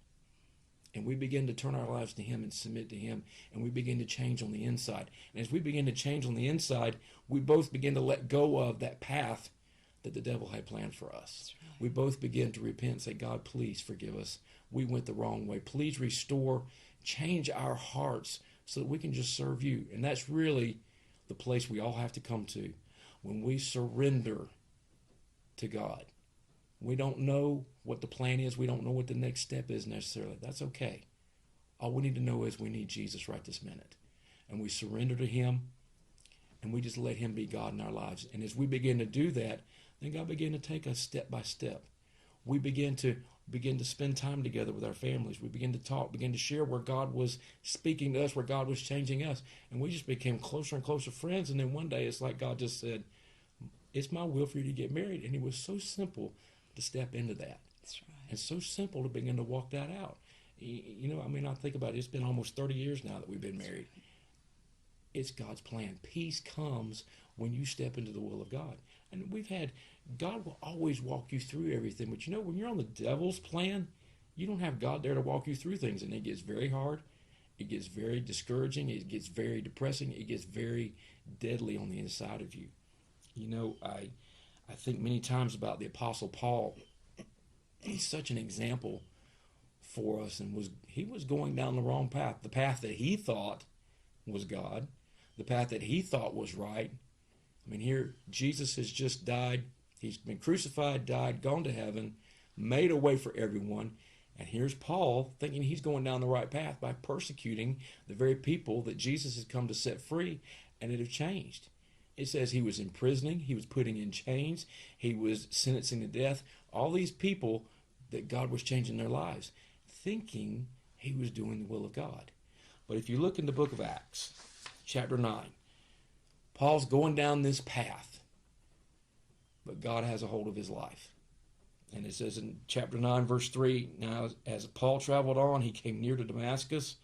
And we began to turn our lives to him and submit to him. And we began to change on the inside. And as we began to change on the inside, we both began to let go of that path that the devil had planned for us. Right. We both began to repent and say, God, please forgive us. We went the wrong way. Please restore, change our hearts so that we can just serve you. And that's really the place we all have to come to when we surrender to God. We don't know what the plan is. We don't know what the next step is necessarily. That's okay. All we need to know is we need Jesus right this minute. And we surrender to him, and we just let him be God in our lives. And as we begin to do that, then God began to take us step by step. We begin to spend time together with our families. We begin to talk, begin to share where God was speaking to us, where God was changing us. And we just became closer and closer friends. And then one day it's like God just said, it's my will for you to get married. And it was so simple to step into that. That's right. And so simple to begin to walk that out. You know, I mean, I think about it. It's been almost 30 years now that we've been married. It's God's plan. Peace comes when you step into the will of God. And God will always walk you through everything. But you know, when you're on the devil's plan, you don't have God there to walk you through things. And it gets very hard. It gets very discouraging. It gets very depressing. It gets very deadly on the inside of you. You know, I think many times about the Apostle Paul. He's such an example for us. And he was going down the wrong path. The path that he thought was God. The path that he thought was right. I mean, here, Jesus has just died. He's been crucified, died, gone to heaven, made a way for everyone. And here's Paul thinking he's going down the right path by persecuting the very people that Jesus has come to set free, and it have changed. It says he was imprisoning, he was putting in chains, he was sentencing to death. All these people that God was changing their lives, thinking he was doing the will of God. But if you look in the book of Acts, chapter 9, Paul's going down this path, but God has a hold of his life. And it says in chapter 9, verse 3, now as Paul traveled on, he came near to Damascus,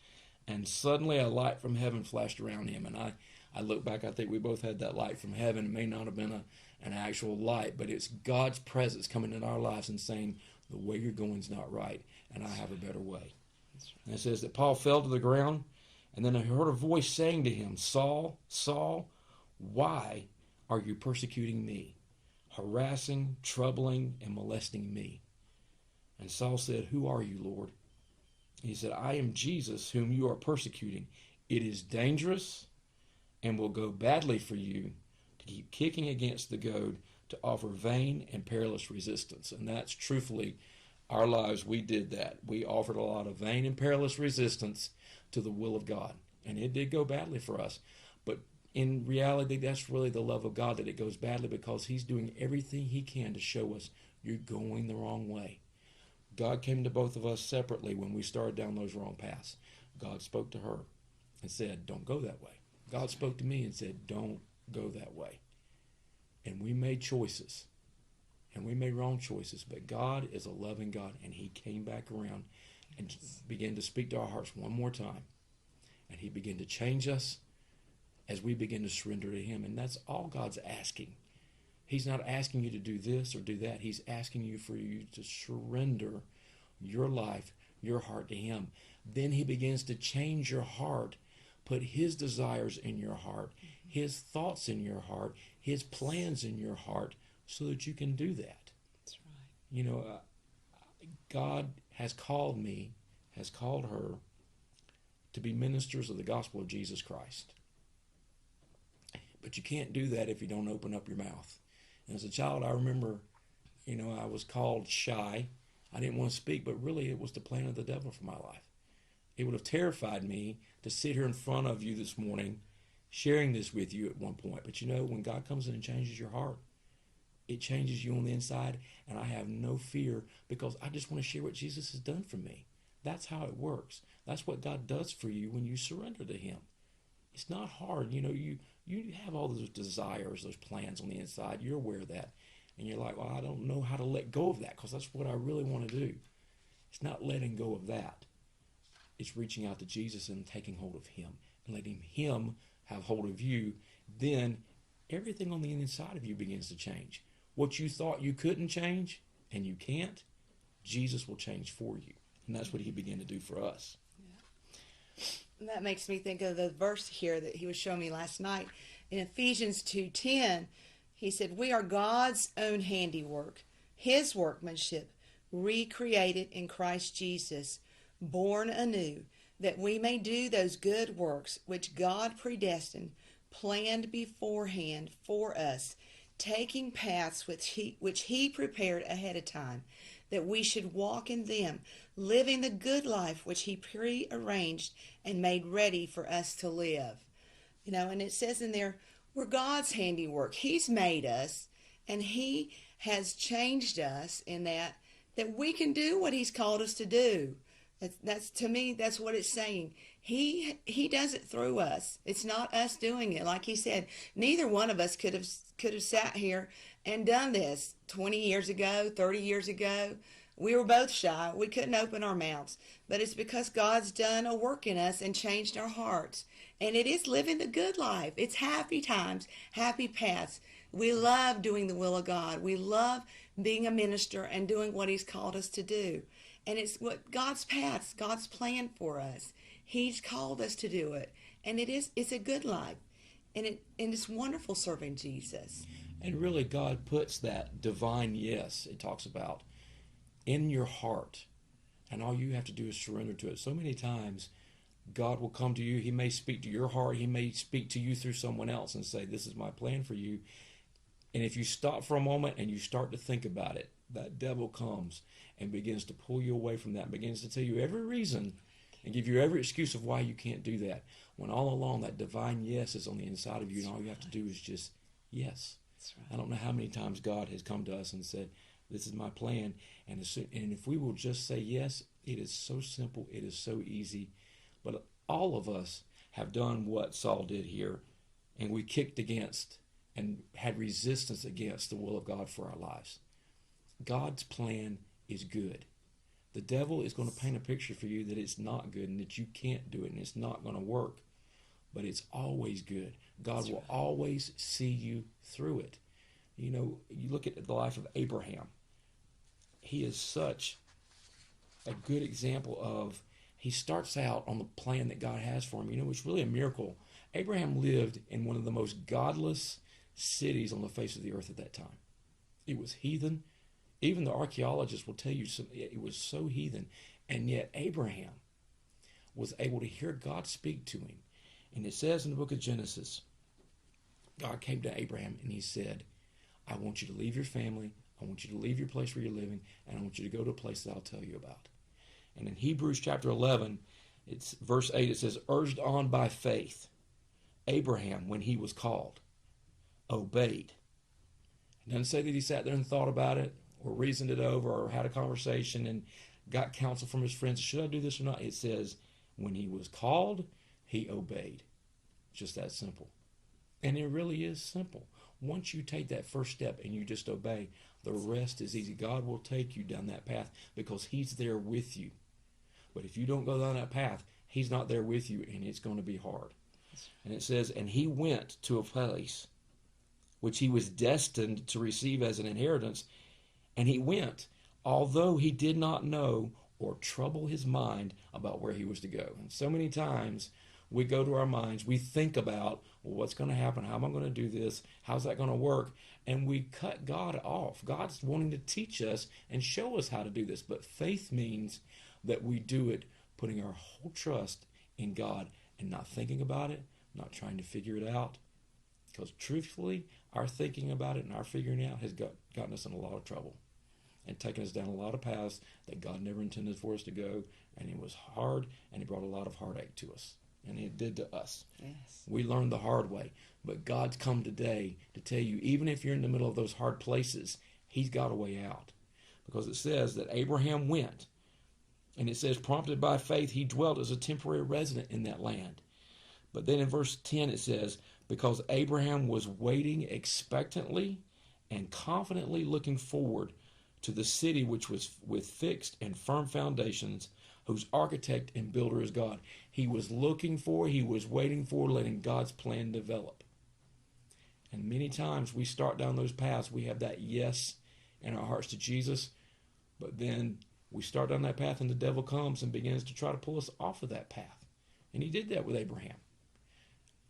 and suddenly a light from heaven flashed around him. And I look back, I think we both had that light from heaven. It may not have been an actual light, but it's God's presence coming in our lives and saying, the way you're going is not right, and I have a better way. And it says that Paul fell to the ground, and then I heard a voice saying to him, Saul, Saul, why are you persecuting me, harassing, troubling, and molesting me? And Saul said, who are you, Lord? He said, I am Jesus, whom you are persecuting. It is dangerous and will go badly for you to to keep kicking against the goad, to offer vain and perilous resistance. And that's truthfully our lives. We did that. We offered a lot of vain and perilous resistance to the will of God. And it did go badly for us. But in reality, that's really the love of God, that it goes badly because he's doing everything he can to show us you're going the wrong way. God came to both of us separately when we started down those wrong paths. God spoke to her and said, don't go that way. God spoke to me and said, don't go that way. And we made choices. And we made wrong choices. But God is a loving God. And he came back around and began to speak to our hearts one more time. And he began to change us as we begin to surrender to him. And that's all God's asking. He's not asking you to do this or do that. He's asking you for you to surrender your life, your heart to him. Then he begins to change your heart, put his desires in your heart, his thoughts in your heart, his plans in your heart, so that you can do that. That's right. You know, God has called me, has called her to be ministers of the gospel of Jesus Christ. But you can't do that if you don't open up your mouth. And as a child, I remember, you know, I was called shy. I didn't want to speak, but really it was the plan of the devil for my life. It would have terrified me to sit here in front of you this morning sharing this with you at one point. But you know, when God comes in and changes your heart, it changes you on the inside, and I have no fear because I just want to share what Jesus has done for me. That's how it works. That's what God does for you when you surrender to him. It's not hard. You know, you have all those desires, those plans on the inside. You're aware of that. And you're like, well, I don't know how to let go of that because that's what I really want to do. It's not letting go of that. It's reaching out to Jesus and taking hold of him and letting him have hold of you. Then everything on the inside of you begins to change. What you thought you couldn't change and you can't, Jesus will change for you. And that's what he began to do for us. And that makes me think of the verse here that he was showing me last night. In Ephesians 2:10, he said, we are God's own handiwork, his workmanship, recreated in Christ Jesus, born anew, that we may do those good works which God predestined, planned beforehand for us, taking paths which he prepared ahead of time, that we should walk in them, living the good life which he prearranged and made ready for us to live. You know, and it says in there, we're God's handiwork. He's made us, and he has changed us in that we can do what he's called us to do. That's to me, that's what it's saying. He does it through us. It's not us doing it. Like he said, neither one of us could have sat here and done this 20 years ago, 30 years ago. We were both shy. We couldn't open our mouths. But it's because God's done a work in us and changed our hearts. And it is living the good life. It's happy times, happy paths. We love doing the will of God. We love being a minister and doing what he's called us to do. And it's what God's paths, God's plan for us. He's called us to do it. And it's a good life. And it's wonderful serving Jesus. And really, God puts that divine yes, it talks about, in your heart. And all you have to do is surrender to it. So many times, God will come to you. He may speak to your heart. He may speak to you through someone else and say, this is my plan for you. And if you stop for a moment and you start to think about it, that devil comes and begins to pull you away from that, and begins to tell you every reason and give you every excuse of why you can't do that. When all along that divine yes is on the inside of you, and all you have to do is just yes. Right. I don't know how many times God has come to us and said, this is my plan. And if we will just say yes, it is so simple. It is so easy. But all of us have done what Saul did here, and we kicked against and had resistance against the will of God for our lives. God's plan is good. The devil is going to paint a picture for you that it's not good and that you can't do it and it's not going to work. But it's always good. God will always see you through it. You know, you look at the life of Abraham. He is such a good example of, he starts out on the plan that God has for him. You know, it's really a miracle. Abraham lived in one of the most godless cities on the face of the earth at that time. It was heathen. Even the archaeologists will tell you it was so heathen. And yet Abraham was able to hear God speak to him. And it says in the book of Genesis God came to Abraham and he said, I want you to leave your family, I want you to leave your place where you're living, and I want you to go to a place that I'll tell you about. And in Hebrews chapter 11, it's verse 8, it says, urged on by faith, Abraham, when he was called, obeyed. It doesn't say that he sat there and thought about it or reasoned it over or had a conversation and got counsel from his friends. Should I do this or not? It says, when he was called, he obeyed. Just that simple. And it really is simple. Once you take that first step and you just obey, the rest is easy. God will take you down that path because he's there with you. But if you don't go down that path, he's not there with you, and it's going to be hard. And it says, and he went to a place which he was destined to receive as an inheritance, and he went, although he did not know or trouble his mind about where he was to go. And so many times we go to our minds, we think about, well, what's going to happen? How am I going to do this? How's that going to work? And we cut God off. God's wanting to teach us and show us how to do this. But faith means that we do it putting our whole trust in God and not thinking about it, not trying to figure it out. Because truthfully, our thinking about it and our figuring it out has gotten us in a lot of trouble and taken us down a lot of paths that God never intended for us to go. And it was hard, and it brought a lot of heartache to us. And it did to us. Yes. We learned the hard way. But God's come today to tell you, even if you're in the middle of those hard places, he's got a way out. Because it says that Abraham went, and it says, prompted by faith, he dwelt as a temporary resident in that land. But then in verse 10 it says, because Abraham was waiting expectantly and confidently looking forward to the city which was with fixed and firm foundations, whose architect and builder is God. He was looking for, he was waiting for, letting God's plan develop. And many times we start down those paths, we have that yes in our hearts to Jesus, but then we start down that path and the devil comes and begins to try to pull us off of that path. And he did that with Abraham.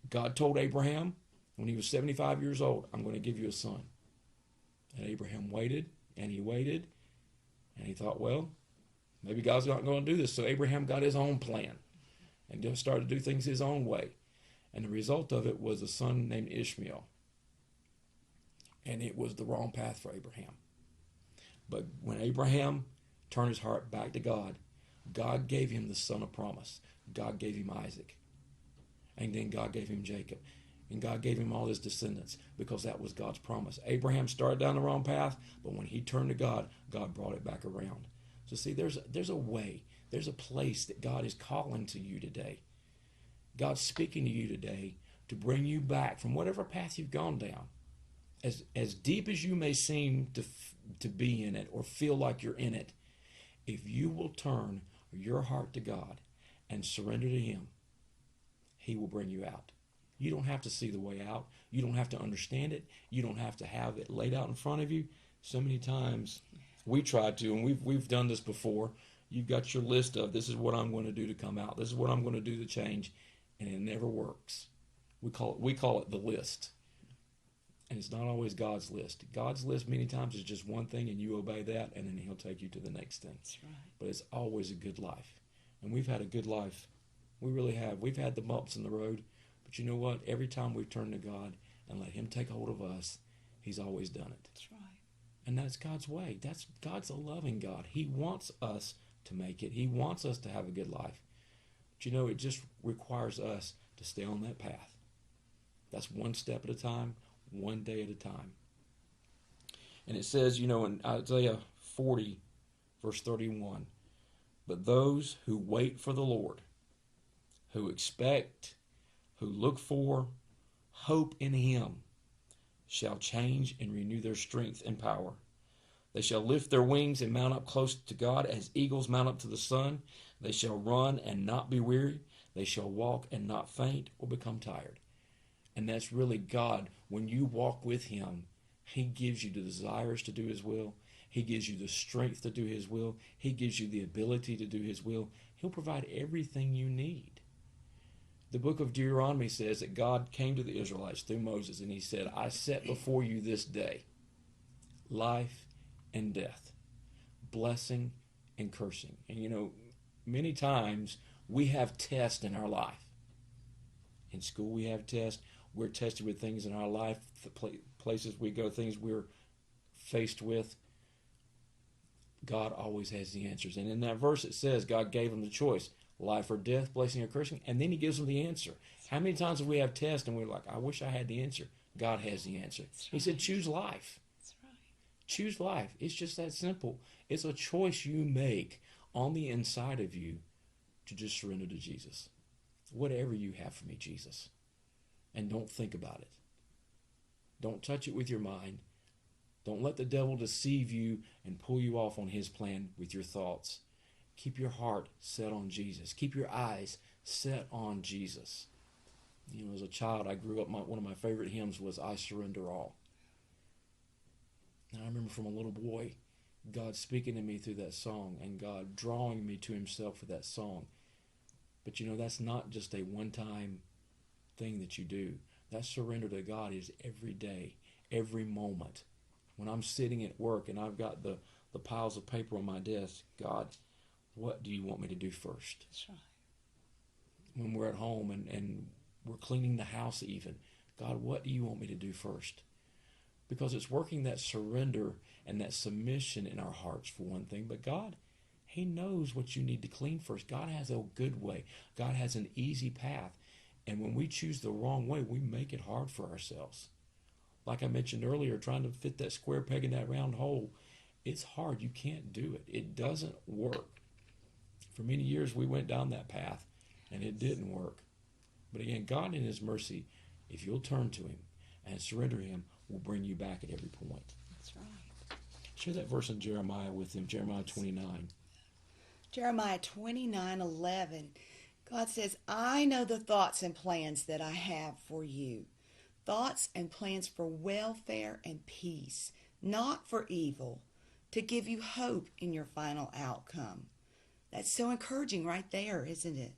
God told Abraham when he was 75 years old, I'm going to give you a son. And Abraham waited, and he thought, well, maybe God's not going to do this. So Abraham got his own plan and just started to do things his own way. And the result of it was a son named Ishmael. And it was the wrong path for Abraham. But when Abraham turned his heart back to God, God gave him the son of promise. God gave him Isaac. And then God gave him Jacob. And God gave him all his descendants because that was God's promise. Abraham started down the wrong path, but when he turned to God, God brought it back around. So see, there's a way, there's a place that God is calling to you today. God's speaking to you today to bring you back from whatever path you've gone down. As deep as you may seem to be in it or feel like you're in it, if you will turn your heart to God and surrender to him, he will bring you out. You don't have to see the way out. You don't have to understand it. You don't have to have it laid out in front of you. So many times we try to, and we've done this before. You've got your list of, this is what I'm going to do to come out. This is what I'm going to do to change. And it never works. We call it the list. And it's not always God's list. God's list many times is just one thing, and you obey that, and then he'll take you to the next thing. That's right. But it's always a good life. And we've had a good life. We really have. We've had the bumps in the road. But you know what? Every time we've turned to God and let him take hold of us, he's always done it. That's right. And that's God's way. God's a loving God. He wants us to make it. He wants us to have a good life. But you know, it just requires us to stay on that path. That's one step at a time, one day at a time. And it says, you know, in Isaiah 40, verse 31, but those who wait for the Lord, who expect, who look for, hope in him, shall change and renew their strength and power. They shall lift their wings and mount up close to God as eagles mount up to the sun. They shall run and not be weary. They shall walk and not faint or become tired. And that's really God. When you walk with him, he gives you the desires to do his will. He gives you the strength to do his will. He gives you the ability to do his will. He'll provide everything you need. The book of Deuteronomy says that God came to the Israelites through Moses, and he said, I set before you this day life and death, blessing and cursing. And you know, many times we have tests in our life. In school we have tests. we're tested with things in our life, the places we go, things we're faced with, God always has the answers. And in that verse it says God gave them the choice, life or death, blessing or cursing, and then he gives them the answer. How many times have we have tests and we're like, I wish I had the answer? God has the answer. He said, choose life. That's right. Choose life. It's just that simple. It's a choice you make on the inside of you to just surrender to Jesus. Whatever you have for me, Jesus. And don't think about it. Don't touch it with your mind. Don't let the devil deceive you and pull you off on his plan with your thoughts. Keep your heart set on Jesus. Keep your eyes set on Jesus. You know, as a child, I grew up, one of my favorite hymns was I Surrender All. And I remember from a little boy, God speaking to me through that song and God drawing me to himself with that song. But you know, that's not just a one-time thing that you do. That surrender to God is every day, every moment. When I'm sitting at work and I've got the piles of paper on my desk, God, what do you want me to do first? That's right. When we're at home and we're cleaning the house even, God, what do you want me to do first? Because it's working that surrender and that submission in our hearts for one thing. But God, he knows what you need to clean first. God has a good way. God has an easy path. And when we choose the wrong way, we make it hard for ourselves. Like I mentioned earlier, trying to fit that square peg in that round hole, it's hard. You can't do it. It doesn't work. For many years, we went down that path, and it didn't work. But again, God in his mercy, if you'll turn to him and surrender him, will bring you back at every point. That's right. Share that verse in Jeremiah with him, Jeremiah 29. Jeremiah 29:11. God says, I know the thoughts and plans that I have for you. Thoughts and plans for welfare and peace, not for evil, to give you hope in your final outcome. That's so encouraging right there, isn't it?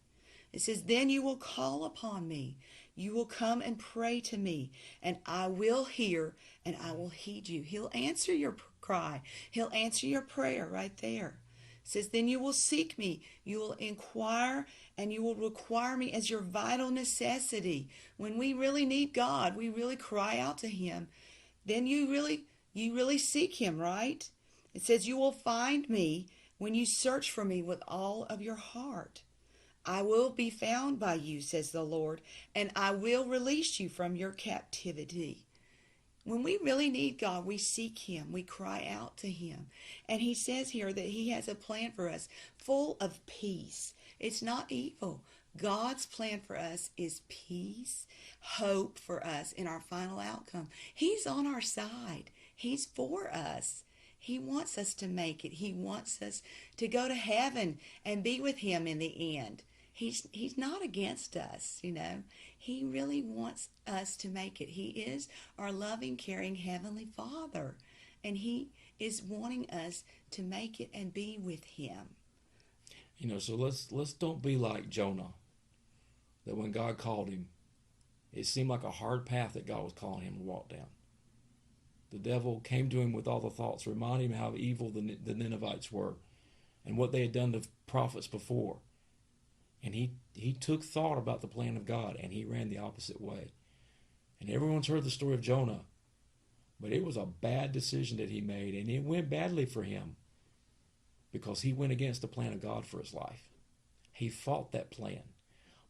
It says, then you will call upon me. You will come and pray to me, and I will hear and I will heed you. He'll answer your cry. He'll answer your prayer right there. It says, then you will seek me. You will inquire and you will require me as your vital necessity. When we really need God, we really cry out to him. Then you really seek him, right? It says, you will find me when you search for me with all of your heart. I will be found by you, says the Lord, and I will release you from your captivity. When we really need God, we seek him. We cry out to him. And he says here that he has a plan for us full of peace. It's not evil. God's plan for us is peace, hope for us in our final outcome. He's on our side. He's for us. He wants us to make it. He wants us to go to heaven and be with him in the end. He's not against us, you know. He really wants us to make it. He is our loving, caring Heavenly Father. And he is wanting us to make it and be with him. You know, so let's don't be like Jonah. That when God called him, it seemed like a hard path that God was calling him to walk down. The devil came to him with all the thoughts, reminding him how evil the Ninevites were and what they had done to prophets before. And he took thought about the plan of God, and he ran the opposite way. And everyone's heard the story of Jonah, but it was a bad decision that he made, and it went badly for him because he went against the plan of God for his life. He fought that plan.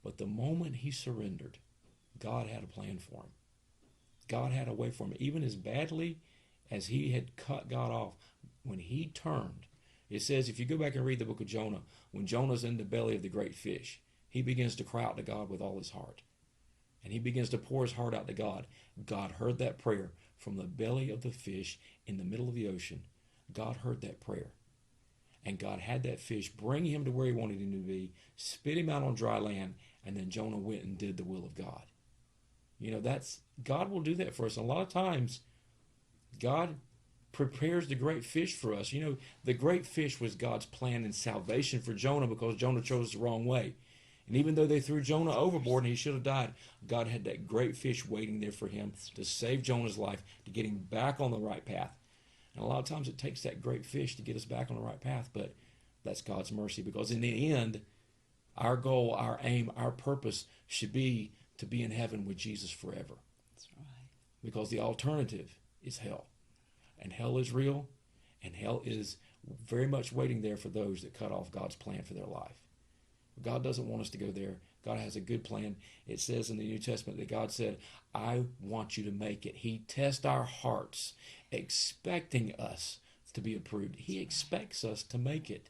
But the moment he surrendered, God had a plan for him. God had a way for him. Even as badly as he had cut God off, when he turned, it says, if you go back and read the book of Jonah, when Jonah's in the belly of the great fish, he begins to cry out to God with all his heart. And he begins to pour his heart out to God. God heard that prayer from the belly of the fish in the middle of the ocean. God heard that prayer. And God had that fish bring him to where he wanted him to be, spit him out on dry land, and then Jonah went and did the will of God. You know, God will do that for us. And a lot of times, God prepares the great fish for us. You know, the great fish was God's plan and salvation for Jonah because Jonah chose the wrong way. And even though they threw Jonah overboard and he should have died, God had that great fish waiting there for him to save Jonah's life, to get him back on the right path. And a lot of times it takes that great fish to get us back on the right path, but that's God's mercy because in the end, our goal, our aim, our purpose should be to be in heaven with Jesus forever. That's right. Because the alternative is hell. And hell is real, and hell is very much waiting there for those that cut off God's plan for their life. God doesn't want us to go there. God has a good plan. It says in the New Testament that God said, I want you to make it. He tests our hearts, expecting us to be approved. He expects us to make it.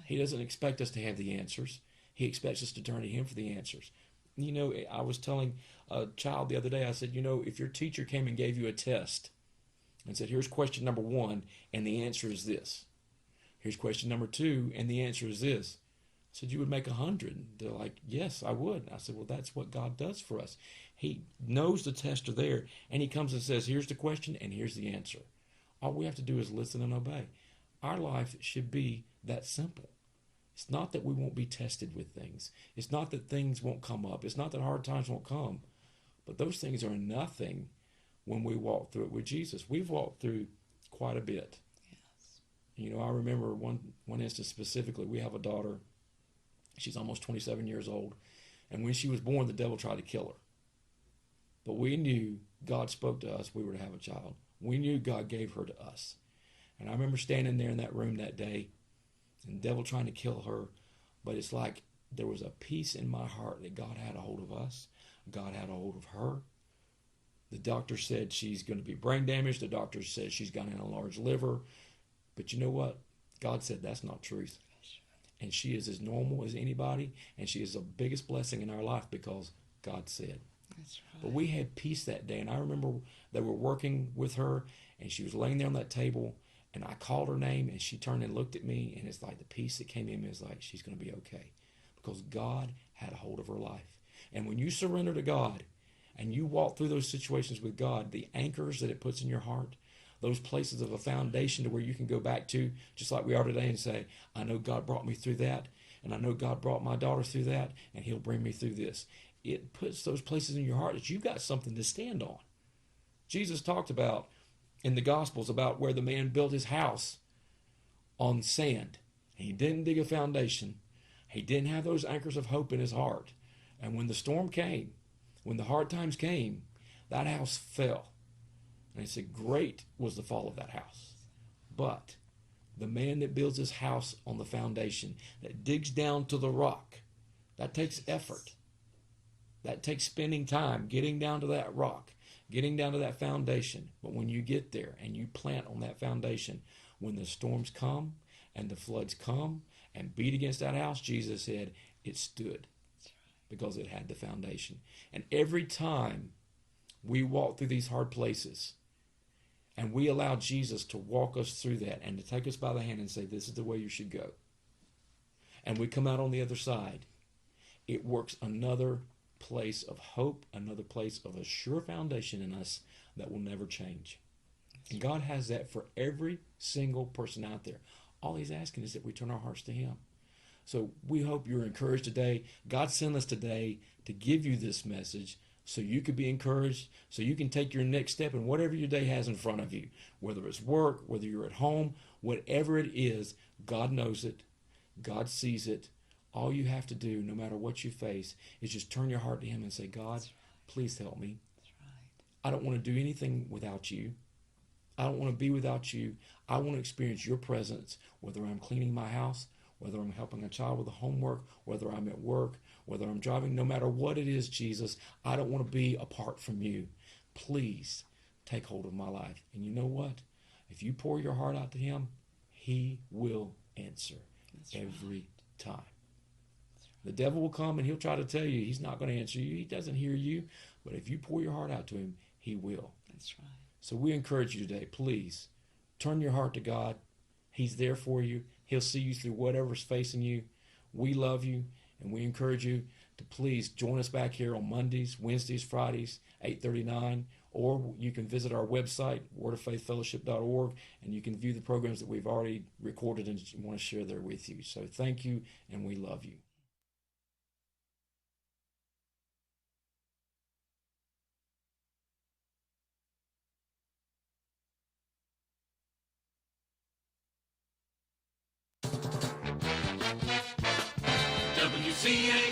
He doesn't expect us to have the answers. He expects us to turn to Him for the answers. You know, I was telling a child the other day, I said, you know, if your teacher came and gave you a test and said, here's question number 1, and the answer is this. Here's question number 2, and the answer is this. I said, you would make 100. They're like, yes, I would. I said, well, that's what God does for us. He knows the tests are there, and He comes and says, here's the question, and here's the answer. All we have to do is listen and obey. Our life should be that simple. It's not that we won't be tested with things. It's not that things won't come up. It's not that hard times won't come. But those things are nothing when we walk through it with Jesus. We've walked through quite a bit. Yes. You know, I remember one instance specifically. We have a daughter. She's almost 27 years old. And when she was born, the devil tried to kill her. But we knew God spoke to us. We were to have a child. We knew God gave her to us. And I remember standing there in that room that day and the devil trying to kill her. But it's like there was a peace in my heart that God had a hold of us. God had a hold of her. The doctor said she's going to be brain damaged. The doctor said she's got an enlarged liver. But you know what? God said that's not truth. And she is as normal as anybody. And she is the biggest blessing in our life because God said. That's right. But we had peace that day. And I remember they were working with her. And she was laying there on that table. And I called her name. And she turned and looked at me. And it's like the peace that came in me is like, she's going to be okay. Because God had a hold of her life. And when you surrender to God and you walk through those situations with God, the anchors that it puts in your heart, those places of a foundation to where you can go back to, just like we are today, and say, I know God brought me through that, and I know God brought my daughter through that, and He'll bring me through this. It puts those places in your heart that you've got something to stand on. Jesus talked about in the Gospels about where the man built his house on sand. He didn't dig a foundation. He didn't have those anchors of hope in his heart. And when the storm came, when the hard times came, that house fell. And he said, great was the fall of that house. But the man that builds his house on the foundation, that digs down to the rock, that takes effort. That takes spending time getting down to that rock, getting down to that foundation. But when you get there and you plant on that foundation, when the storms come and the floods come and beat against that house, Jesus said, it stood because it had the foundation. And every time we walk through these hard places and we allow Jesus to walk us through that and to take us by the hand and say, this is the way you should go, and we come out on the other side, it works another place of hope, another place of a sure foundation in us that will never change. And God has that for every single person out there. All He's asking is that we turn our hearts to Him. So we hope you're encouraged today. God sent us today to give you this message so you could be encouraged, so you can take your next step in whatever your day has in front of you, whether it's work, whether you're at home, whatever it is. God knows it. God sees it. All you have to do, no matter what you face, is just turn your heart to Him and say, God, please help me. I don't want to do anything without you. I don't want to be without you. I want to experience your presence, whether I'm cleaning my house, whether I'm helping a child with the homework, whether I'm at work, whether I'm driving, no matter what it is, Jesus, I don't want to be apart from you. Please take hold of my life. And you know what? If you pour your heart out to Him, He will answer every time. The devil will come and he'll try to tell you he's not going to answer you. He doesn't hear you. But if you pour your heart out to Him, He will. That's right. So we encourage you today, please, turn your heart to God. He's there for you. He'll see you through whatever's facing you. We love you, and we encourage you to please join us back here on Mondays, Wednesdays, Fridays, 8:39, or you can visit our website, wordoffaithfellowship.org, and you can view the programs that we've already recorded and want to share there with you. So thank you, and we love you. WCAB